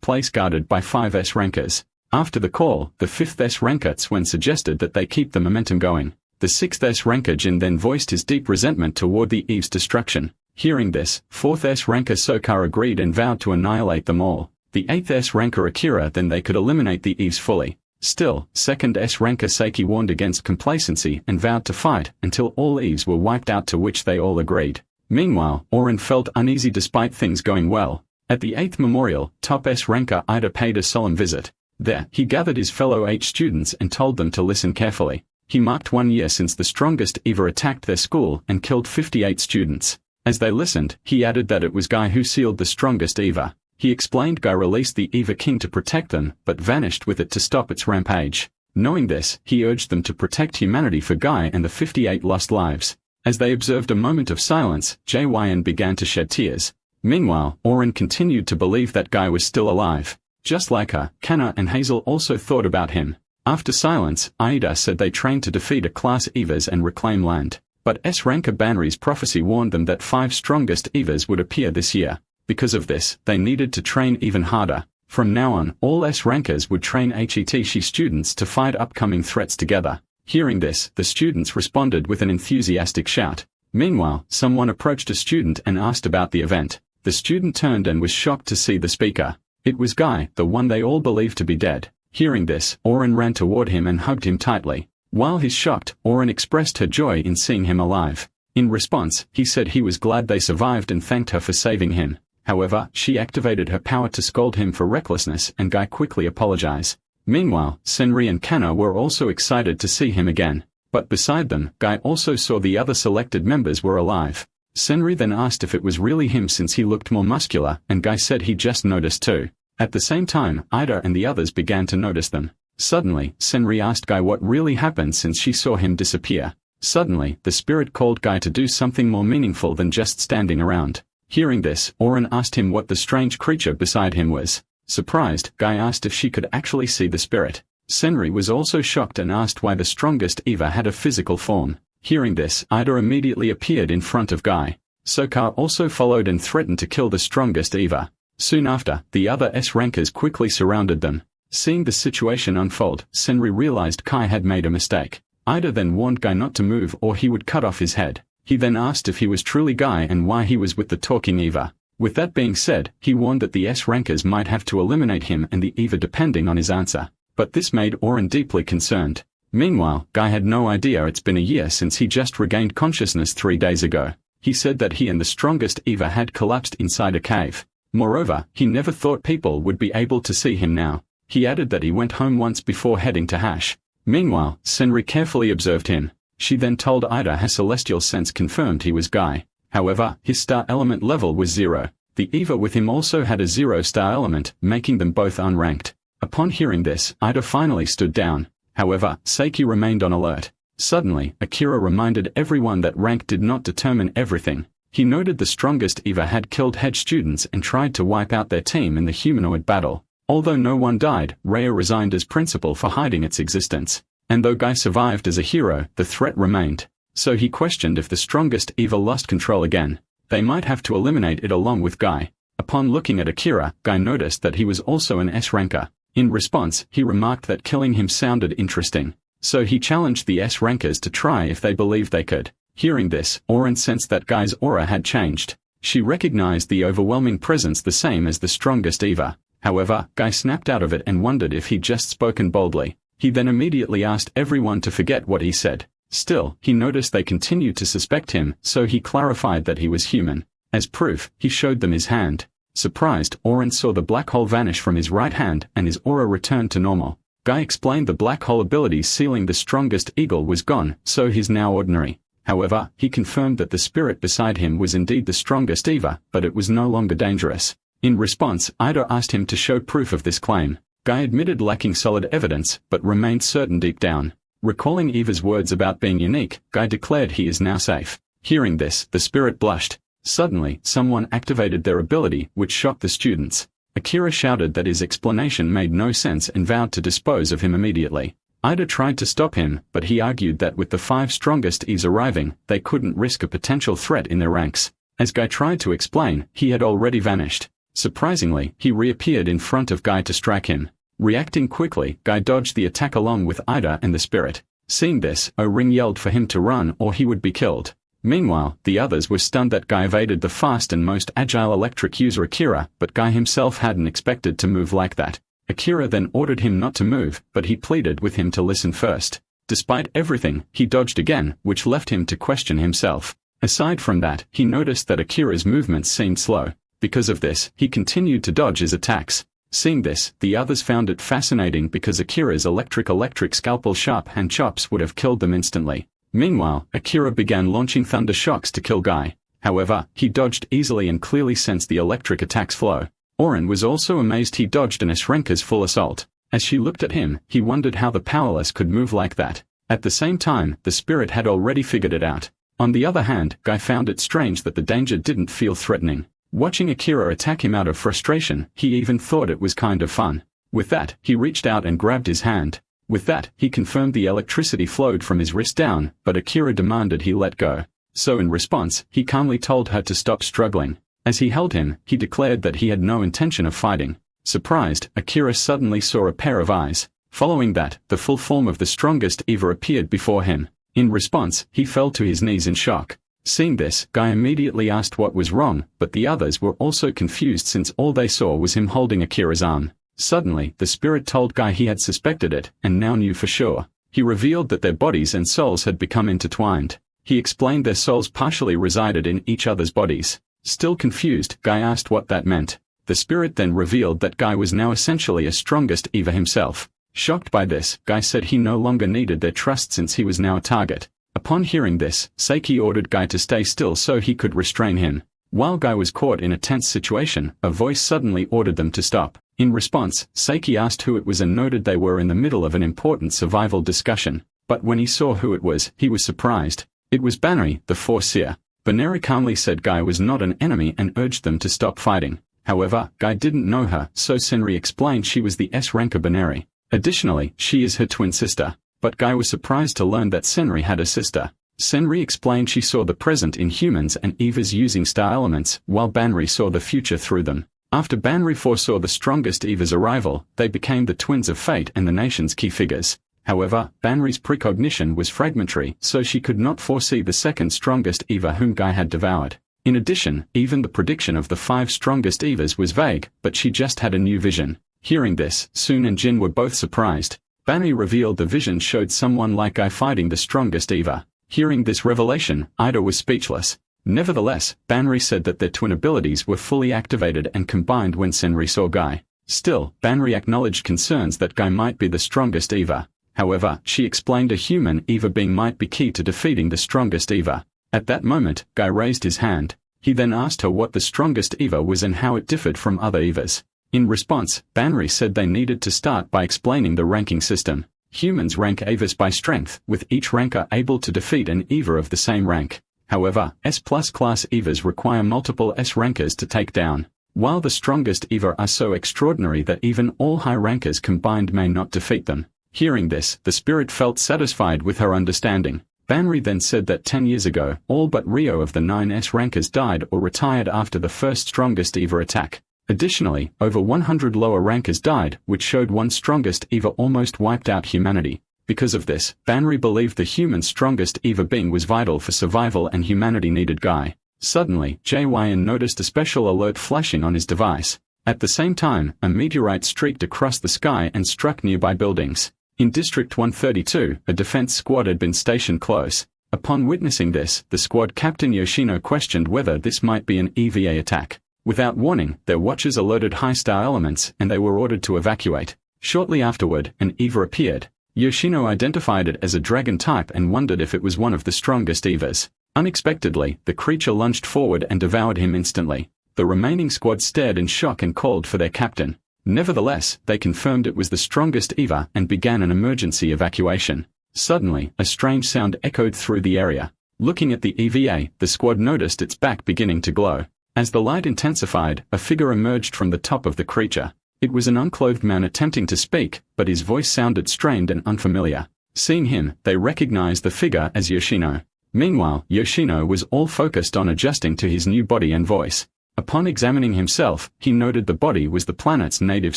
place guarded by 5 S-rankers. After the call, the 5th S-ranker Tsuen suggested that they keep the momentum going. The 6th S-ranker Jin then voiced his deep resentment toward the Eve's destruction. Hearing this, 4th S-ranker Sokar agreed and vowed to annihilate them all. The 8th S-ranker Akira then they could eliminate the Eves fully. Still, 2nd S-ranker Seiki warned against complacency and vowed to fight until all Eves were wiped out, to which they all agreed. Meanwhile, Orurin felt uneasy despite things going well. At the 8th memorial, top S-ranker Ida paid a solemn visit. There, he gathered his fellow H students and told them to listen carefully. He marked 1 year since the strongest Eva attacked their school and killed 58 students. As they listened, he added that it was Guy who sealed the strongest Eva. He explained Guy released the Eva King to protect them, but vanished with it to stop its rampage. Knowing this, he urged them to protect humanity for Guy and the 58 lost lives. As they observed a moment of silence, JYN began to shed tears. Meanwhile, Orurin continued to believe that Guy was still alive. Just like her, Kanna and Hazel also thought about him. After silence, Aida said they trained to defeat A-class Evas and reclaim land. But S-ranker Banri's prophecy warned them that 5 strongest Evas would appear this year. Because of this, they needed to train even harder. From now on, all S-rankers would train HETC students to fight upcoming threats together. Hearing this, the students responded with an enthusiastic shout. Meanwhile, someone approached a student and asked about the event. The student turned and was shocked to see the speaker. It was Guy, the one they all believed to be dead. Hearing this, Orurin ran toward him and hugged him tightly. While he's shocked, Orurin expressed her joy in seeing him alive. In response, he said he was glad they survived and thanked her for saving him. However, she activated her power to scold him for recklessness, and Guy quickly apologized. Meanwhile, Senri and Kanna were also excited to see him again. But beside them, Guy also saw the other selected members were alive. Senri then asked if it was really him since he looked more muscular, and Guy said he just noticed too. At the same time, Ida and the others began to notice them. Suddenly, Senri asked Guy what really happened since she saw him disappear. Suddenly, the spirit called Guy to do something more meaningful than just standing around. Hearing this, Orurin asked him what the strange creature beside him was. Surprised, Guy asked if she could actually see the spirit. Senri was also shocked and asked why the strongest Eva had a physical form. Hearing this, Ida immediately appeared in front of Guy. Sokka also followed and threatened to kill the strongest EVA. Soon after, the other S-rankers quickly surrounded them. Seeing the situation unfold, Senri realized Kai had made a mistake. Ida then warned Guy not to move or he would cut off his head. He then asked if he was truly Guy and why he was with the talking EVA. With that being said, he warned that the S-rankers might have to eliminate him and the EVA depending on his answer. But this made Orurin deeply concerned. Meanwhile, Guy had no idea it's been a year since he just regained consciousness 3 days ago. He said that he and the strongest EVA had collapsed inside a cave. Moreover, he never thought people would be able to see him now. He added that he went home once before heading to Hash. Meanwhile, Senri carefully observed him. She then told Ida her celestial sense confirmed he was Guy. However, his star element level was 0. The EVA with him also had a 0 star element, making them both unranked. Upon hearing this, Ida finally stood down. However, Seiki remained on alert. Suddenly, Akira reminded everyone that rank did not determine everything. He noted the strongest EVA had killed head students and tried to wipe out their team in the humanoid battle. Although no one died, Rhea resigned as principal for hiding its existence. And though Guy survived as a hero, the threat remained. So he questioned if the strongest EVA lost control again. They might have to eliminate it along with Guy. Upon looking at Akira, Guy noticed that he was also an S-ranker. In response, he remarked that killing him sounded interesting. So he challenged the S-rankers to try if they believed they could. Hearing this, Orurin sensed that Guy's aura had changed. She recognized the overwhelming presence the same as the strongest EVA. However, Guy snapped out of it and wondered if he'd just spoken boldly. He then immediately asked everyone to forget what he said. Still, he noticed they continued to suspect him, so he clarified that he was human. As proof, he showed them his hand. Surprised, Orurin saw the black hole vanish from his right hand and his aura returned to normal. Guy explained the black hole ability sealing the strongest eagle was gone, so he's now ordinary. However, he confirmed that the spirit beside him was indeed the strongest EVA, but it was no longer dangerous. In response, Ida asked him to show proof of this claim. Guy admitted lacking solid evidence, but remained certain deep down. Recalling Eva's words about being unique, Guy declared he is now safe. Hearing this, the spirit blushed. Suddenly, someone activated their ability, which shocked the students. Akira shouted that his explanation made no sense and vowed to dispose of him immediately. Ida tried to stop him, but he argued that with the 5 strongest EVAs arriving, they couldn't risk a potential threat in their ranks. As Guy tried to explain, he had already vanished. Surprisingly, he reappeared in front of Guy to strike him. Reacting quickly, Guy dodged the attack along with Ida and the spirit. Seeing this, Orurin yelled for him to run or he would be killed. Meanwhile, the others were stunned that Guy evaded the fast and most agile electric user Akira, but Guy himself hadn't expected to move like that. Akira then ordered him not to move, but he pleaded with him to listen first. Despite everything, he dodged again, which left him to question himself. Aside from that, he noticed that Akira's movements seemed slow. Because of this, he continued to dodge his attacks. Seeing this, the others found it fascinating because Akira's electric scalpel sharp hand chops would have killed them instantly. Meanwhile, Akira began launching thunder shocks to kill Guy. However, he dodged easily and clearly sensed the electric attack's flow. Orurin was also amazed he dodged an S-ranker's full assault. As she looked at him, he wondered how the powerless could move like that. At the same time, the spirit had already figured it out. On the other hand, Guy found it strange that the danger didn't feel threatening. Watching Akira attack him out of frustration, he even thought it was kind of fun. With that, he reached out and grabbed his hand. With that, he confirmed the electricity flowed from his wrist down, but Akira demanded he let go. So in response, he calmly told her to stop struggling. As he held him, he declared that he had no intention of fighting. Surprised, Akira suddenly saw a pair of eyes. Following that, the full form of the strongest EVA appeared before him. In response, he fell to his knees in shock. Seeing this, Guy immediately asked what was wrong, but the others were also confused since all they saw was him holding Akira's arm. Suddenly, the spirit told Guy he had suspected it, and now knew for sure. He revealed that their bodies and souls had become intertwined. He explained their souls partially resided in each other's bodies. Still confused, Guy asked what that meant. The spirit then revealed that Guy was now essentially a strongest EVA himself. Shocked by this, Guy said he no longer needed their trust since he was now a target. Upon hearing this, Seiki ordered Guy to stay still so he could restrain him. While Guy was caught in a tense situation, a voice suddenly ordered them to stop. In response, Seiki asked who it was and noted they were in the middle of an important survival discussion. But when he saw who it was, he was surprised. It was Baneri, the Force Seer. Baneri calmly said Guy was not an enemy and urged them to stop fighting. However, Guy didn't know her, so Senri explained she was the S-ranker Baneri. Additionally, she is her twin sister. But Guy was surprised to learn that Senri had a sister. Senri explained she saw the present in humans and Evas using star elements, while Banri saw the future through them. After Banri foresaw the strongest Eva's arrival, they became the twins of fate and the nation's key figures. However, Banri's precognition was fragmentary, so she could not foresee the second strongest Eva whom Guy had devoured. In addition, even the prediction of the 5 strongest Evas was vague, but she just had a new vision. Hearing this, Soon and Jin were both surprised. Banri revealed the vision showed someone like Guy fighting the strongest Eva. Hearing this revelation, Ida was speechless. Nevertheless, Banri said that their twin abilities were fully activated and combined when Senri saw Guy. Still, Banri acknowledged concerns that Guy might be the strongest Eva. However, she explained a human Eva being might be key to defeating the strongest Eva. At that moment, Guy raised his hand. He then asked her what the strongest Eva was and how it differed from other Evas. In response, Banri said they needed to start by explaining the ranking system. Humans rank Evas by strength, with each ranker able to defeat an Eva of the same rank. However, S+ class Evas require multiple S rankers to take down. While the strongest Eva are so extraordinary that even all high rankers combined may not defeat them. Hearing this, the spirit felt satisfied with her understanding. Banri then said that 10 years ago, all but Rio of the 9 S rankers died or retired after the first strongest Eva attack. Additionally, over 100 lower rankers died, which showed one strongest Eva almost wiped out humanity. Because of this, Banri believed the human strongest Eva being was vital for survival and humanity needed Guy. Suddenly, JYN noticed a special alert flashing on his device. At the same time, a meteorite streaked across the sky and struck nearby buildings. In District 132, a defense squad had been stationed close. Upon witnessing this, the squad captain Yoshino questioned whether this might be an EVA attack. Without warning, their watchers alerted high-star elements and they were ordered to evacuate. Shortly afterward, an Eva appeared. Yoshino identified it as a dragon type and wondered if it was one of the strongest Evas. Unexpectedly, the creature lunged forward and devoured him instantly. The remaining squad stared in shock and called for their captain. Nevertheless, they confirmed it was the strongest Eva and began an emergency evacuation. Suddenly, a strange sound echoed through the area. Looking at the EVA, the squad noticed its back beginning to glow. As the light intensified, a figure emerged from the top of the creature. It was an unclothed man attempting to speak, but his voice sounded strained and unfamiliar. Seeing him, they recognized the figure as Yoshino. Meanwhile, Yoshino was all focused on adjusting to his new body and voice. Upon examining himself, he noted the body was the planet's native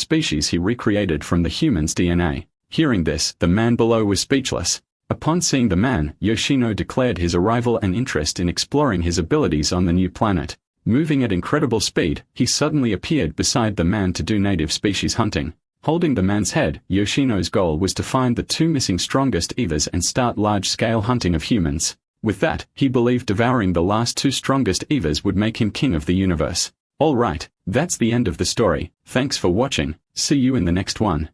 species he recreated from the human's DNA. Hearing this, the man below was speechless. Upon seeing the man, Yoshino declared his arrival and interest in exploring his abilities on the new planet. Moving at incredible speed, he suddenly appeared beside the man to do native species hunting. Holding the man's head, Yoshino's goal was to find the 2 missing strongest Evas and start large-scale hunting of humans. With that, he believed devouring the last 2 strongest Evas would make him king of the universe. Alright, that's the end of the story. Thanks for watching. See you in the next one.